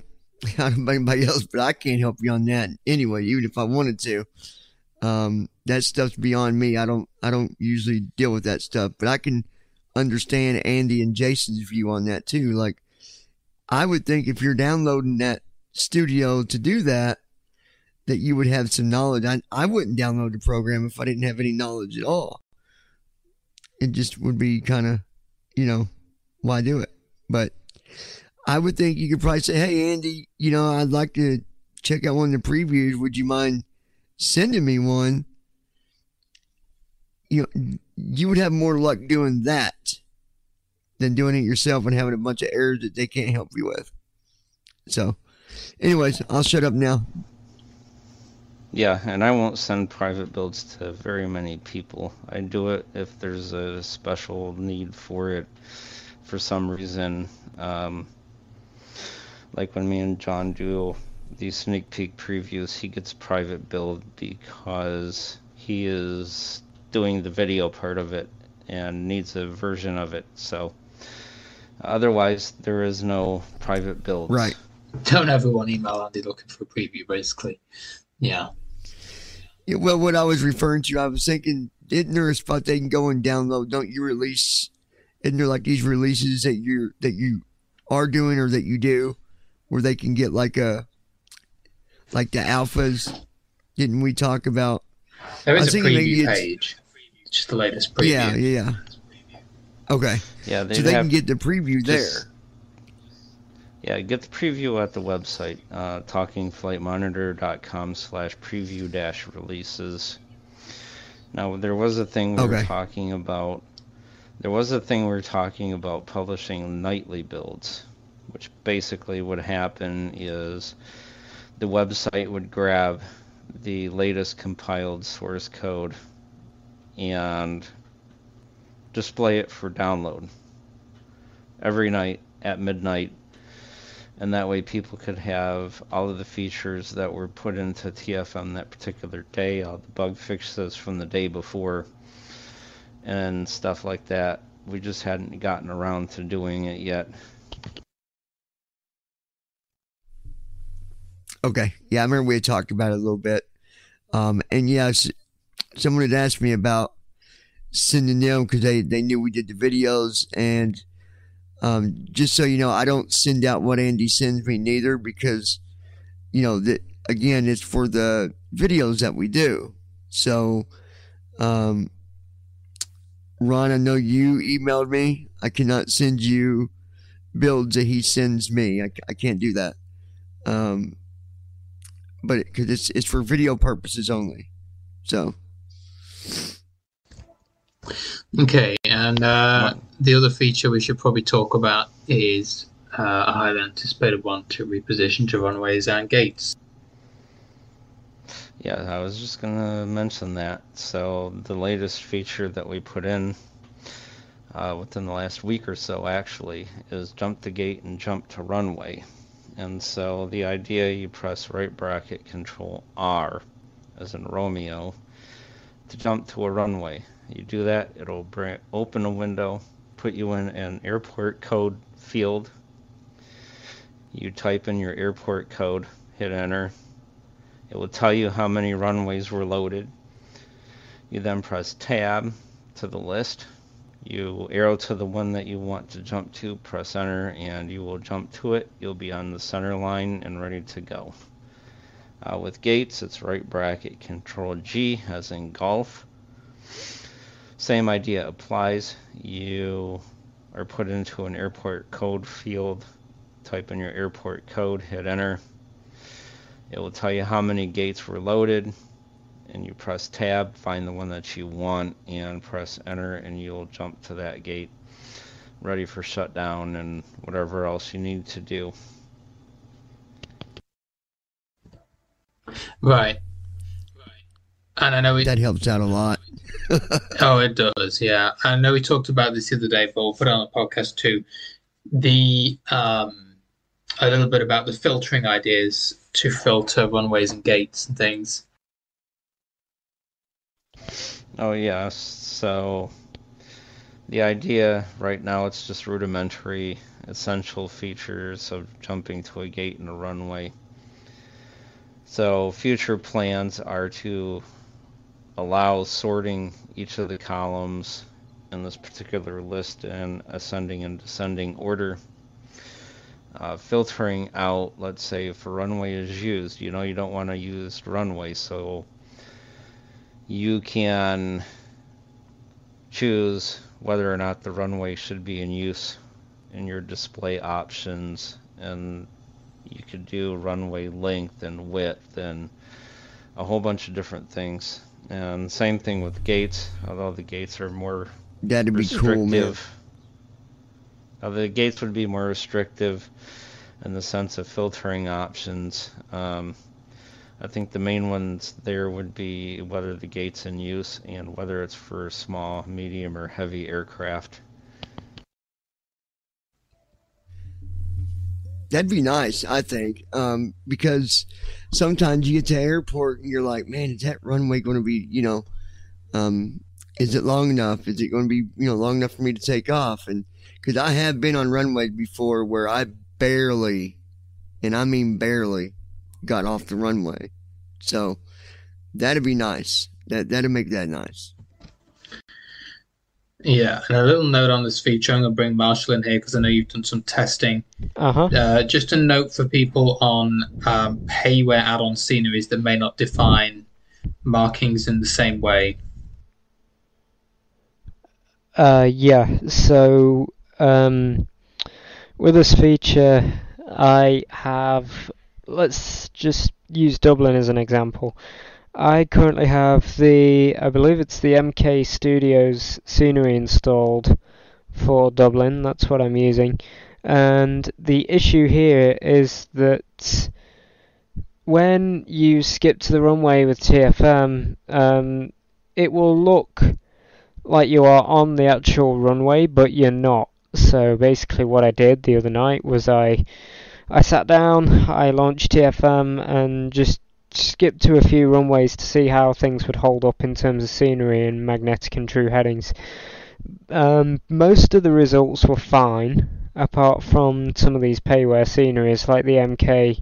don't know anybody else, but I can't help you on that anyway, even if I wanted to. That stuff's beyond me. I don't usually deal with that stuff, but I can understand Andy and Jason's view on that too. Like, I would think if you're downloading that studio to do that you would have some knowledge. I wouldn't download the program if I didn't have any knowledge at all. It just would be kind of, why do it? But I would think you could probably say, hey, Andy, I'd like to check out one of the previews. Would you mind sending me one? You would have more luck doing that than doing it yourself and having a bunch of errors that they can't help you with. So, anyways, I'll shut up now. Yeah, and I won't send private builds to very many people. I do it if there's a special need for it for some reason. Like when me and John do these sneak peek previews, he gets private build because he is doing the video part of it and needs a version of it. So otherwise, there is no private builds. Right. Don't everyone email Andy looking for a preview, basically. Yeah. Well, what I was referring to, I was thinking isn't there a spot they can go and download? Don't you release? Isn't there like these releases that you are doing or that you do, where they can get like the alphas? Didn't we talk about? There is a preview page, just the latest preview. Yeah. Okay. Yeah, so they can get the preview there. Yeah, get the preview at the website, talkingflightmonitor.com/preview-releases. Now, there was a thing we were talking about. There was a thing we were talking about publishing nightly builds, which basically would happen is the website would grab the latest compiled source code and display it for download every night at midnight, and that way people could have all of the features that were put into TFM that particular day, all the bug fixes from the day before and stuff like that. We just hadn't gotten around to doing it yet. Okay. Yeah, I remember we had talked about it a little bit. And yes, someone had asked me about sending them because they knew we did the videos. And just so you know, I don't send out what Andy sends me neither, because, that again, it's for the videos that we do. So, Ron, I know you emailed me. I cannot send you builds that he sends me. I can't do that. But because it's for video purposes only. So. Okay, and the other feature we should probably talk about is a highly anticipated one to reposition to runways and gates. Yeah, I was just going to mention that. So the latest feature that we put in within the last week or so, actually, is jump to gate and jump to runway. And so the idea, you press right bracket control R, as in Romeo, to jump to a runway. You do that, it'll open a window, put you in an airport code field. You type in your airport code, hit enter. It will tell you how many runways were loaded. You then press tab to the list. You arrow to the one that you want to jump to, press enter, and you will jump to it. You'll be on the center line and ready to go. With gates, it's right bracket control G, as in golf. Same idea applies. You are put into an airport code field. Type in your airport code, hit enter. It will tell you how many gates were loaded, and you press tab, find the one that you want, and press enter, and you'll jump to that gate, ready for shutdown and whatever else you need to do. Right. And I know that helps out a lot. Oh, it does, yeah. I know we talked about this the other day, but we'll put it on the podcast too. A little bit about the filtering ideas to filter runways and gates and things. Oh, yeah. So the idea right now, it's just rudimentary, essential features of jumping to a gate and a runway. So future plans are to allow sorting each of the columns in this particular list in ascending and descending order. Filtering out, let's say, if a runway is used, you don't want to use runway, so you can choose whether or not the runway should be in use in your display options, and you could do runway length and width and a whole bunch of different things. And same thing with gates, although the gates are more That'd restrictive. Be cool, man. The gates would be more restrictive in the sense of filtering options. I think the main ones there would be whether the gate's in use and whether it's for small, medium, or heavy aircraft. That'd be nice, I think, because sometimes you get to the airport and you're like, man, is that runway going to be, is it long enough? Is it going to be, long enough for me to take off? And because I have been on runways before where I barely, and I mean barely, got off the runway. So that'd be nice. That'd make that nice. Yeah, and a little note on this feature. I'm going to bring Marshall in here because I know you've done some testing. Just a note for people on payware add-on sceneries that may not define markings in the same way. Yeah, so with this feature, I have, let's just use Dublin as an example. I currently have I believe it's the MK Studios scenery installed for Dublin, that's what I'm using. And the issue here is that when you skip to the runway with TFM, it will look like you are on the actual runway, but you're not. So basically what I did the other night was I sat down, I launched TFM and just skipped to a few runways to see how things would hold up in terms of scenery and magnetic and true headings. Most of the results were fine, apart from some of these payware sceneries like the MK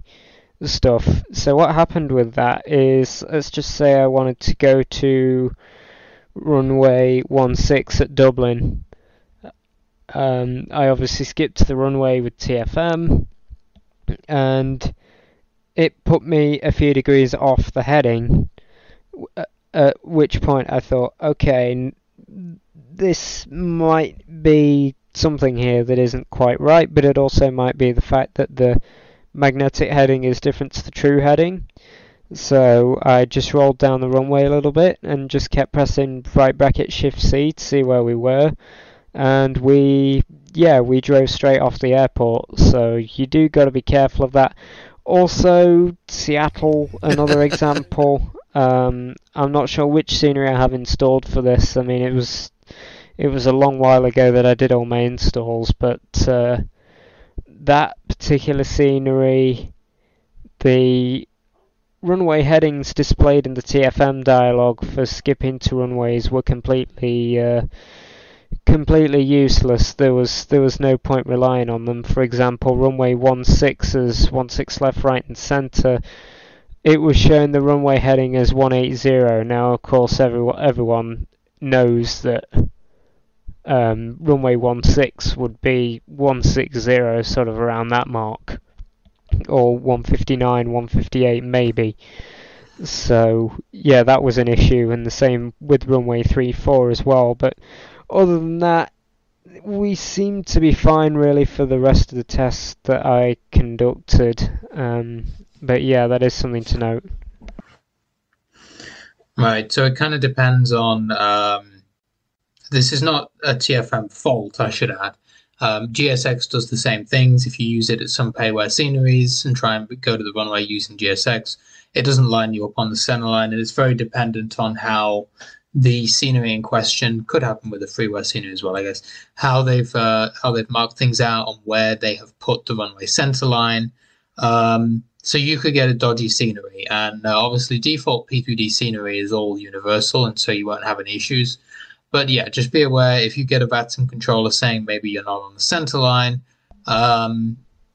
stuff. So what happened with that is, let's just say I wanted to go to runway 16 at Dublin. I obviously skipped to the runway with TFM, and it put me a few degrees off the heading, at which point I thought, okay, this might be something here that isn't quite right, but it also might be the fact that the magnetic heading is different to the true heading. So I just rolled down the runway a little bit and just kept pressing right bracket shift C to see where we were, and we drove straight off the airport. So you do got to be careful of that. Also, Seattle, another example. I'm not sure which scenery I have installed for this. I mean, it was a long while ago that I did all my installs, but that particular scenery, the runway headings displayed in the TFM dialog for skipping to runways were completely useless. There was no point relying on them. For example, runway 16's 16 left, right, and centre. It was showing the runway heading as 180. Now, of course, everyone knows that runway 16 would be 160, sort of around that mark, or 159, 158 maybe. So yeah, that was an issue, and the same with runway 34 as well. But other than that, we seem to be fine really for the rest of the tests that I conducted. But yeah, that is something to note. Right, so it kind of depends on... this is not a TFM fault, I should add. GSX does the same things. If you use it at some payware sceneries and try and go to the runway using GSX, it doesn't line you up on the center line, and it's very dependent on how the scenery in question, could happen with the freeware scenery as well, I guess, how they've marked things out on where they have put the runway center line. So you could get a dodgy scenery, and obviously default p3d scenery is all universal, and so you won't have any issues. But yeah, just be aware if you get a VATSIM controller saying maybe you're not on the center line,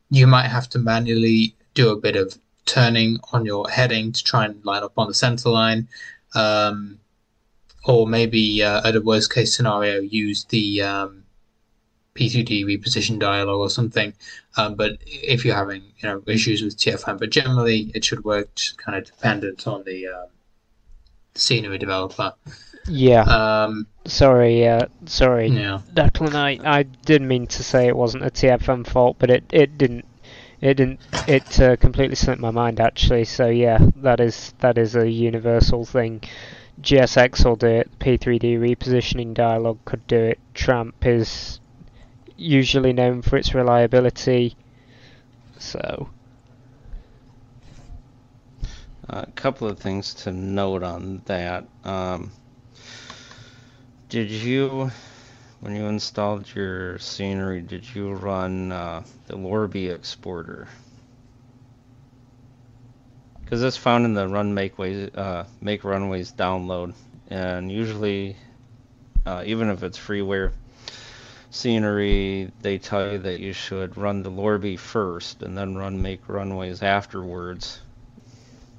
you might have to manually do a bit of turning on your heading to try and line up on the center line. Or maybe at a worst case scenario, use the p3d reposition dialog or something. But if you're having issues with TFM, but generally it should work, just kind of dependent on the scenery developer. Yeah. Sorry, Yeah. Declan. I didn't mean to say it wasn't a TFM fault, but it didn't. It completely slipped my mind actually. So yeah, that is a universal thing. GSX will do it. P3D repositioning dialog could do it. Tramp is usually known for its reliability. So. A couple of things to note on that. Did you, when you installed your scenery, did you run the Lorby exporter? Because it's found in the make runways download, and usually, even if it's freeware scenery, they tell you that you should run the Lorby first and then run make runways afterwards.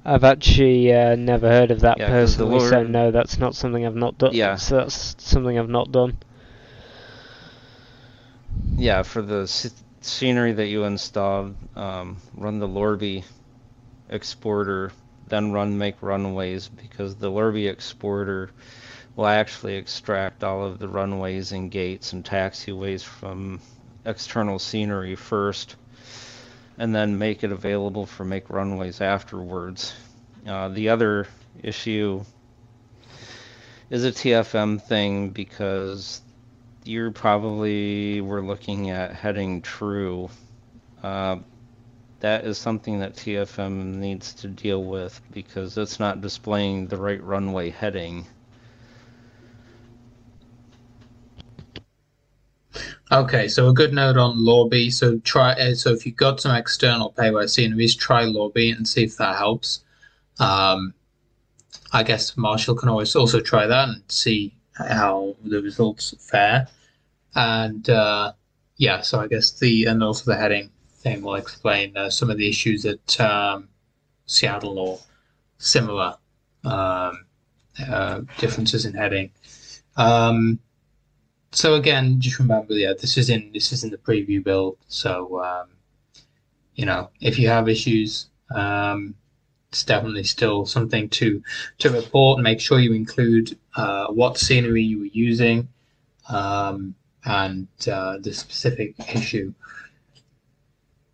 I've actually never heard of that personally, so no, that's not something I've not done. Yeah. So that's something I've not done. yeah, for the scenery that you installed, run the Lorby exporter, then make runways, because the Lorby exporter will actually extract all of the runways and gates and taxiways from external scenery first, and then make it available for make runways afterwards. The other issue is a TFM thing, because you probably were looking at heading true. That is something that TFM needs to deal with, because it's not displaying the right runway heading. Okay, so a good note on Lorby. So try. So if you've got some external pay-by sceneries, try Lorby and see if that helps. I guess Marshall can always also try that and see how the results fare. And yeah, so I guess and also the heading thing will explain some of the issues at Seattle or similar differences in heading. So again, just remember, yeah, this is in the preview build. So if you have issues, it's definitely still something to report. Make sure you include what scenery you were using and the specific issue.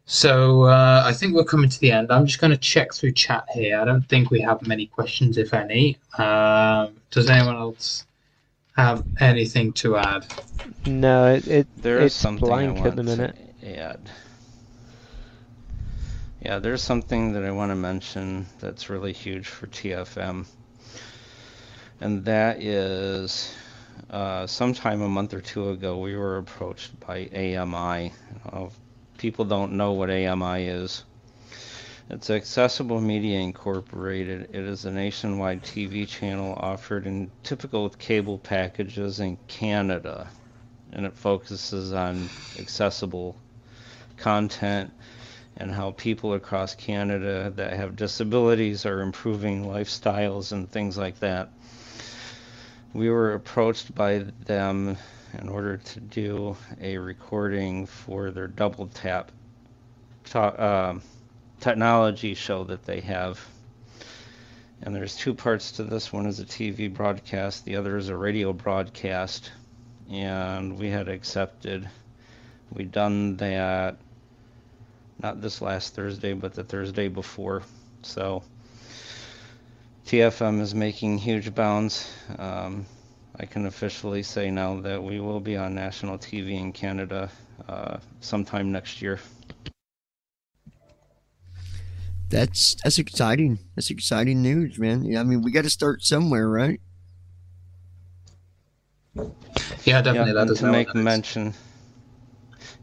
So I think we're coming to the end. I'm just going to check through chat here. I don't think we have many questions, if any. Does anyone else have anything to add? No, There's it's something blank at the minute. Add. Yeah, there's something that I want to mention that's really huge for TFM, and that is sometime a month or two ago we were approached by AMI. People don't know what AMI is. It's Accessible Media Incorporated. It is a nationwide TV channel offered in typical cable packages in Canada, and it focuses on accessible content and how people across Canada that have disabilities are improving lifestyles and things like that. We were approached by them in order to do a recording for their double tap technology show that they have. And there's two parts to this. One is a TV broadcast, the other is a radio broadcast. And we had accepted. We'd done that not this last Thursday, but the Thursday before. So TFM is making huge bounds. I can officially say now that we will be on national TV in Canada sometime next year. That's exciting. That's exciting news, man. I mean, we got to start somewhere, right? Yeah, definitely. Yeah, and to make mention.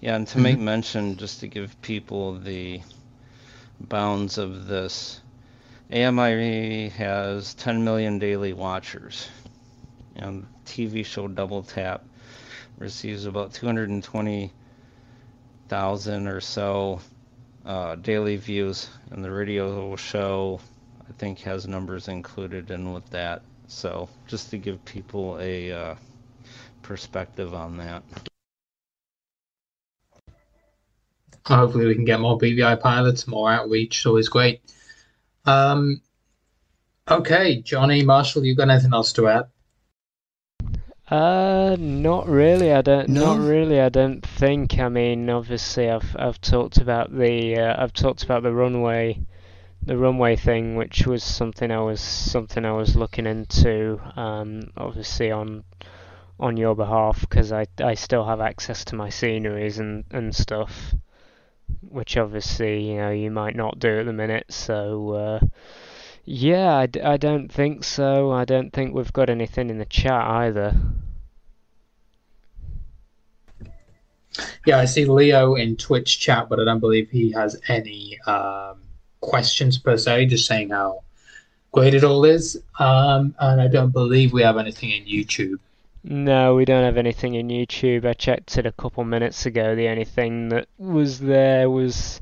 Yeah, and to make mention, just to give people the bounds of this, AMI has 10 million daily watchers. And TV show Double Tap receives about 220,000 or so daily views, and the radio show, I think, has numbers included in with that. So just to give people a perspective on that. Hopefully we can get more BVI pilots, more outreach. It's always great. Okay, Johnny, Marshall, you got anything else to add? Not really. I don't. No? Not really. I don't think. I mean, obviously, I've talked about the runway thing, which was something I was looking into. Obviously on your behalf, because I still have access to my sceneries and stuff, which obviously you might not do at the minute. So yeah, I don't think so. I don't think we've got anything in the chat either. Yeah, I see Leo in Twitch chat, but I don't believe he has any questions per se, just saying how great it all is. And I don't believe we have anything in YouTube. No, we don't have anything in YouTube. I checked it a couple minutes ago. The only thing that was there was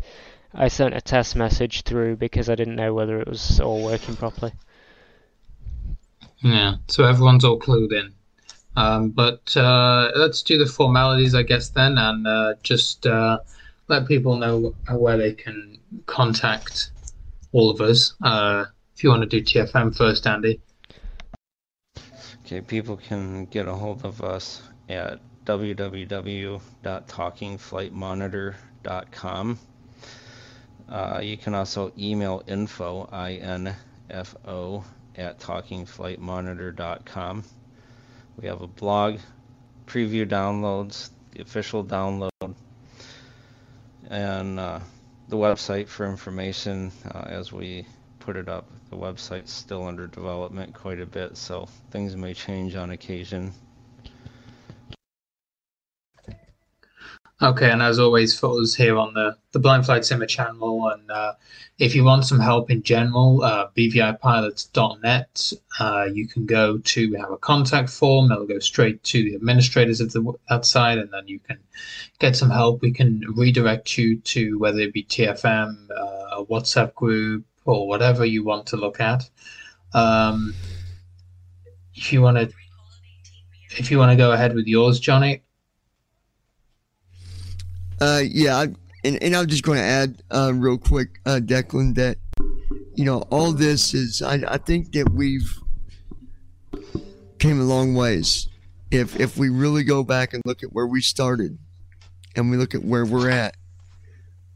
I sent a test message through because I didn't know whether it was all working properly. Yeah, so everyone's all clued in. But let's do the formalities, I guess, then, and just let people know where they can contact all of us. If you want to do TFM first, Andy. Okay, people can get a hold of us at www.talkingflightmonitor.com. You can also email info, info, at talkingflightmonitor.com. We have a blog, preview downloads, the official download, and the website for information as we put it up. The website's still under development quite a bit, so things may change on occasion. Okay, and as always, for us here on the Blind Flight Simmer channel, and if you want some help in general, bvipilots.net, you can go to, we have a contact form that'll go straight to the administrators of that site, and then you can get some help. We can redirect you to whether it be TFM, a WhatsApp group, or whatever you want to look at. If you want to go ahead with yours, Johnny. Yeah, and I'm just going to add real quick, Declan, that, you know, all this is, I think that we've came a long ways. If we really go back and look at where we started and we look at where we're at,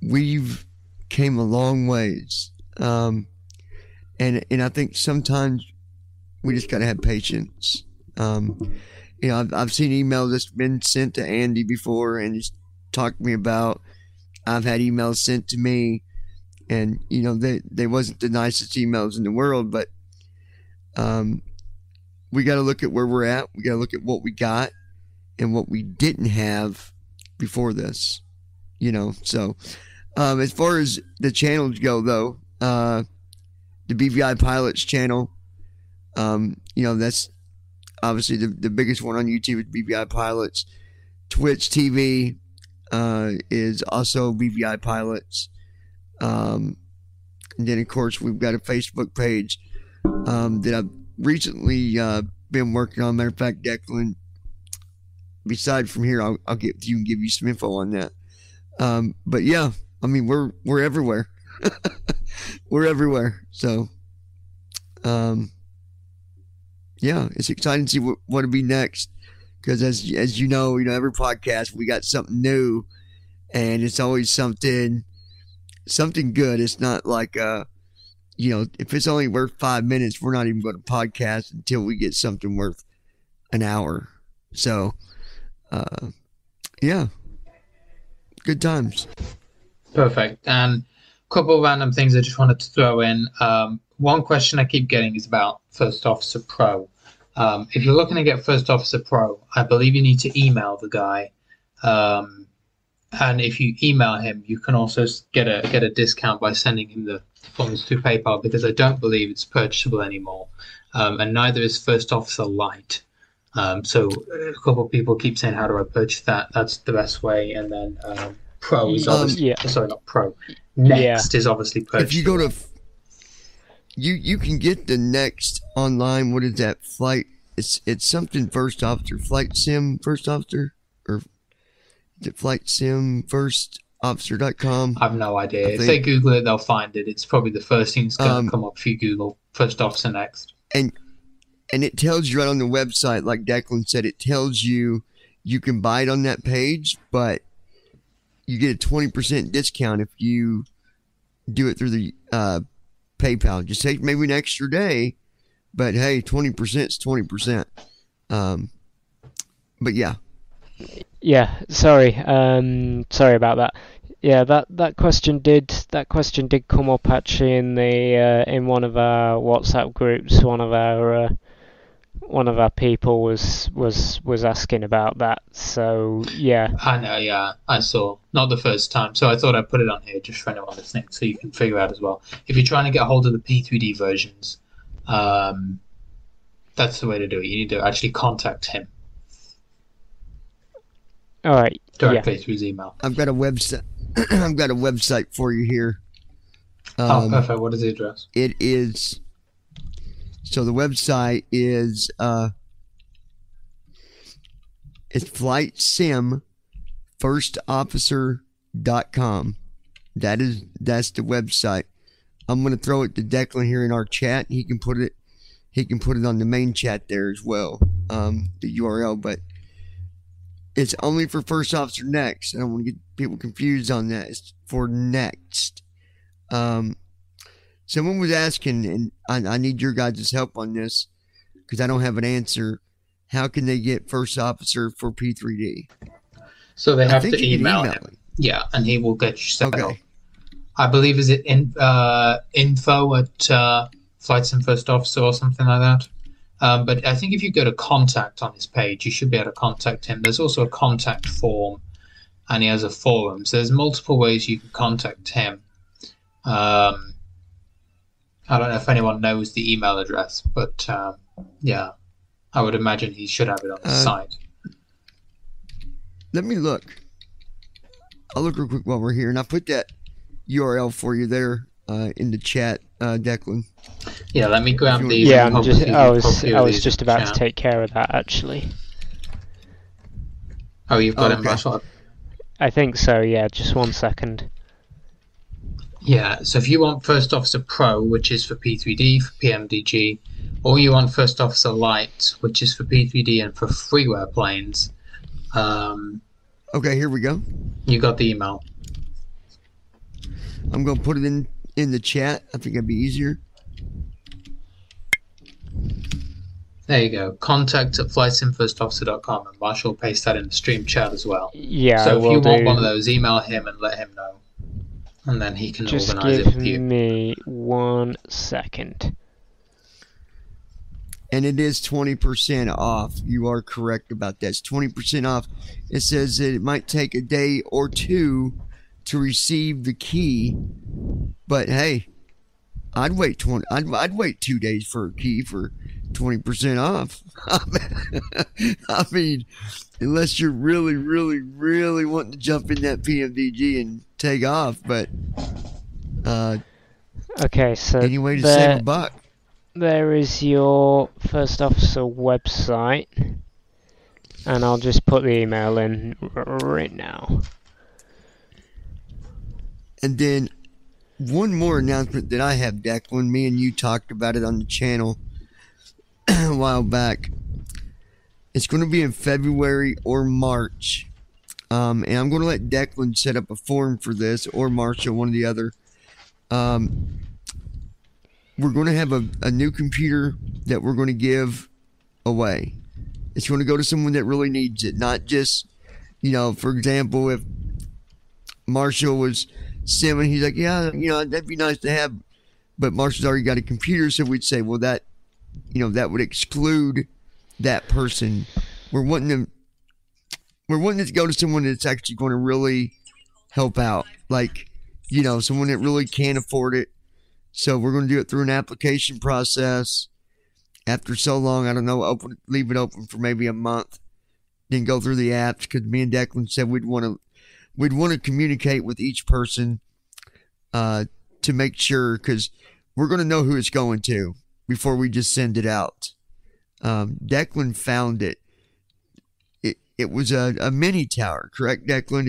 we've came a long ways. And I think sometimes we just got to have patience. You know, I've seen emails that's been sent to Andy before, and he's talked to me about. I've had emails sent to me, and you know, they wasn't the nicest emails in the world, but we got to look at where we're at. We got to look at what we got and what we didn't have before this, you know. So as far as the channels go, though, the BVI Pilots channel, you know, that's obviously the biggest one on YouTube is BVI Pilots. Twitch TV is also BVI Pilots. And then, of course, we've got a Facebook page that I've recently been working on. Matter of fact, Declan, beside from here, I'll get you and give you some info on that. But yeah, I mean, we're everywhere. We're everywhere. So, yeah, it's exciting to see what'll be next. Because as you know, every podcast we got something new, and it's always something good. It's not like you know, if it's only worth 5 minutes, we're not even going to podcast until we get something worth an hour. So, yeah, good times. Perfect. And a couple of random things I just wanted to throw in. One question I keep getting is about First Officer Pro. If you're looking to get First Officer Pro, I believe you need to email the guy. And if you email him, you can also get a discount by sending him the funds through PayPal, because I don't believe it's purchasable anymore. And neither is First Officer Lite. So a couple of people keep saying, how do I purchase that? That's the best way. And then Pro is obviously, sorry, not Pro. Next is obviously purchasable. If you go to, you can get the Next online. What is that? Flight? It's something First Officer, Flight Sim First Officer, or is it Flight Sim First Officer.com? I have no idea. If they Google it, they'll find it. It's probably the first thing that's going to come up if you Google First Officer Next. And it tells you right on the website, like Declan said, it tells you can buy it on that page, but you get a 20% discount if you do it through the PayPal. Just take maybe an extra day, but hey, 20% is 20%. But yeah. Yeah, sorry about that. Yeah, that question did come up actually in the in one of our WhatsApp groups. One of our people was asking about that. So yeah, I know. Yeah, I saw. Not the first time, so I thought I'd put it on here just for anyone listening, so you can figure out as well. If you're trying to get a hold of the p3d versions, that's the way to do it. You need to actually contact him. All right. Directly through his email. I've got a website. I've got a website for you here. Perfect. What is the address? It is. So the website is It's flightsimfirstofficer.com. That's the website. I'm gonna throw it to Declan here in our chat. He can put it on the main chat there as well. The URL, but it's only for First Officer Next. I don't want to get people confused on that. It's for Next. Someone was asking, and I need your guys' help on this because I don't have an answer. How can they get First Officer for P3D? So they have to email him. Yeah, and he will get you set up. I believe, is it info at Flight Sim First Officer or something like that? But I think if you go to contact on his page, you should be able to contact him. There's also a contact form, and he has a forum. So there's multiple ways you can contact him. I don't know if anyone knows the email address, but yeah, I would imagine he should have it on the site. Let me look. I'll look real quick while we're here, and I'll put that URL for you there in the chat, Declan. Yeah, let me grab these. Yeah, I was just about to take care of that actually. Oh, you've got it, Marshall? I think so. Yeah, just 1 second. Yeah, so if you want First Officer Pro, which is for P3D, for PMDG, or you want First Officer Lite, which is for P3D and for freeware planes. Okay, here we go. You got the email. I'm going to put it in the chat. I think it'd be easier. There you go. Contact at flightsimfirstofficer.com, and Marshall will paste that in the stream chat as well. Yeah, so if you want one of those, email him and let him know. And then he can organize it with you. Just give me 1 second. And it is 20% off. You are correct about that. It's 20% off. It says that it might take a day or two to receive the key, but hey, I'd wait 2 days for a key for 20% off. I mean, unless you're really, really, really wanting to jump in that PMDG and take off, but okay, so any way to save a buck. There is your First Officer website, and I'll just put the email in right now. And then one more announcement that I have, Declan. Me and you talked about it on the channel a while back. It's going to be in February or March. And I'm going to let Declan set up a form for this, or Marshall, one or the other. We're going to have a new computer that we're going to give away. It's going to go to someone that really needs it, not just, for example, if Marshall was simming, he's like, yeah, that'd be nice to have, but Marshall's already got a computer, so we'd say, well, that would exclude that person. We're wanting it to go to someone that's actually going to really help out, like, someone that really can't afford it. So we're going to do it through an application process. After so long, I don't know, leave it open for maybe a month, then go through the apps, because me and Declan said we'd want to communicate with each person to make sure, because we're going to know who it's going to before we just send it out. Declan found it. It was a mini tower, correct, Declan?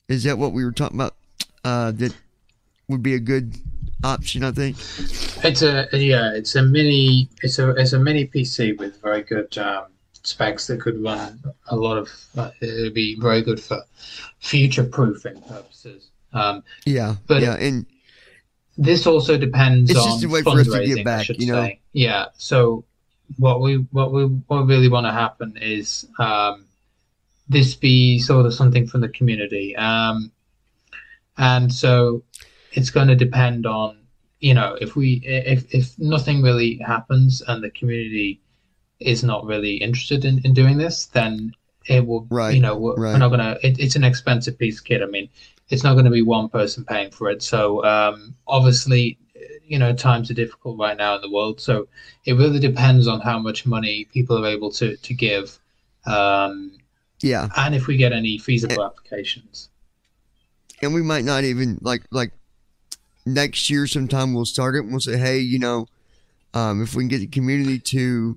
Is that what we were talking about? That would be a good option, I think. It's a mini PC with very good specs that could run a lot of. It would be very good for future proofing purposes. And this also depends on just a way for us to give back, I should say. Yeah. So what we really want to happen is this be sort of something from the community, and so it's going to depend on, if nothing really happens and the community is not really interested in doing this, then it will, we're not going to, it's an expensive piece of kit. I mean, it's not going to be one person paying for it. So obviously, times are difficult right now in the world. So it really depends on how much money people are able to give. And if we get any feasible applications. And we might not even, like next year sometime we'll start it and we'll say, hey, if we can get the community to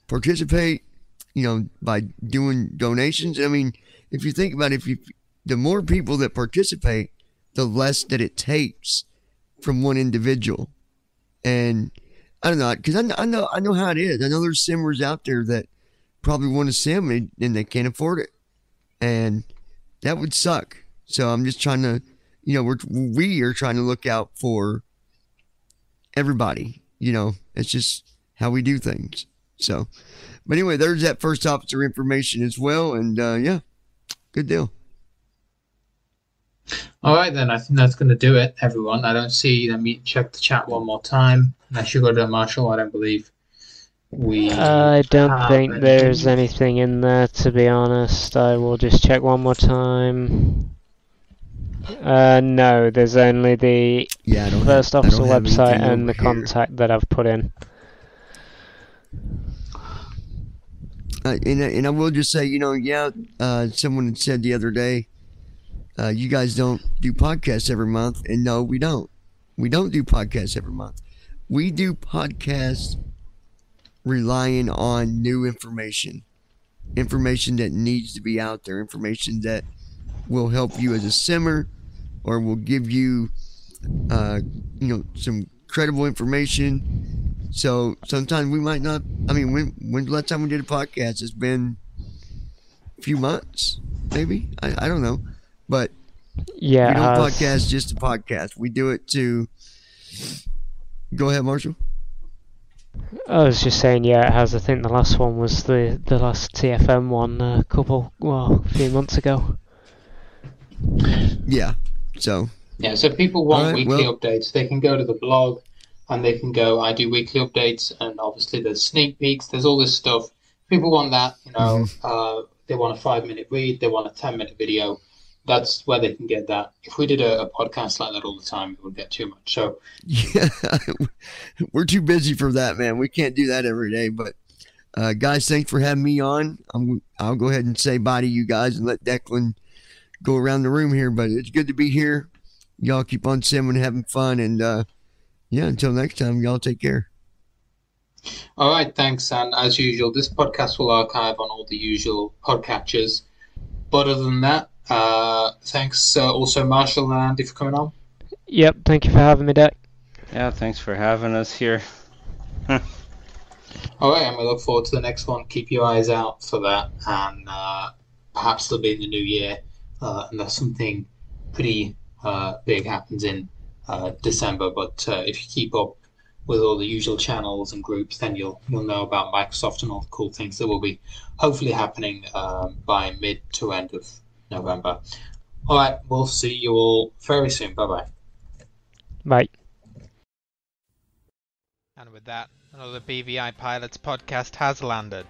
participate, by doing donations. I mean, if you think about it, the more people that participate, the less that it takes from one individual. And I don't know, because I know how it is. I know there's simmers out there that probably want to sim and they can't afford it, and that would suck. So I'm just trying to, we are trying to look out for everybody. It's just how we do things. So, but anyway, there's that first officer information as well, and yeah, good deal. All right, then. I think that's going to do it, everyone. I don't see. Let me check the chat one more time. Unless you go to Marshall, I don't believe I don't think there's anything in there, to be honest. I will just check one more time. No, there's only the first officer website and the contact that I've put in. And I will just say, someone said the other day, you guys don't do podcasts every month. And no, we don't. We don't do podcasts every month. We do podcasts relying on new information that needs to be out there, information that will help you as a simmer or will give you, some credible information. So sometimes we might not, when's the last time we did a podcast? It's been a few months, maybe. I don't know. But yeah, we don't podcast just to podcast. We do it to... Go ahead, Marshall. I was just saying, yeah, it has. I think the last one was the last TFM one a few months ago. Yeah, so... Yeah, so if people want weekly updates, they can go to the blog and they can go, I do weekly updates, and obviously there's sneak peeks, there's all this stuff. If people want that, they want a 5-minute read, they want a 10-minute video, that's where they can get that. If we did a podcast like that all the time, it would get too much. So yeah, we're too busy for that, man. We can't do that every day. But guys, thanks for having me on. I'll go ahead and say bye to you guys and let Declan go around the room here. But it's good to be here. Y'all keep on simming, having fun, and until next time, y'all take care. All right, thanks. And as usual, this podcast will archive on all the usual podcatchers. But other than that, thanks also Marshall and Andy for coming on. Yep, thank you for having me, Deck. Yeah, thanks for having us here. All right, and we look forward to the next one. Keep your eyes out for that, and perhaps it'll be in the new year, unless something pretty big happens in December. But if you keep up with all the usual channels and groups, then you'll know about Microsoft and all the cool things that will be hopefully happening by mid to end of November. All right, we'll see you all very soon. Bye-bye. Bye. And with that, another BVI Pilots podcast has landed.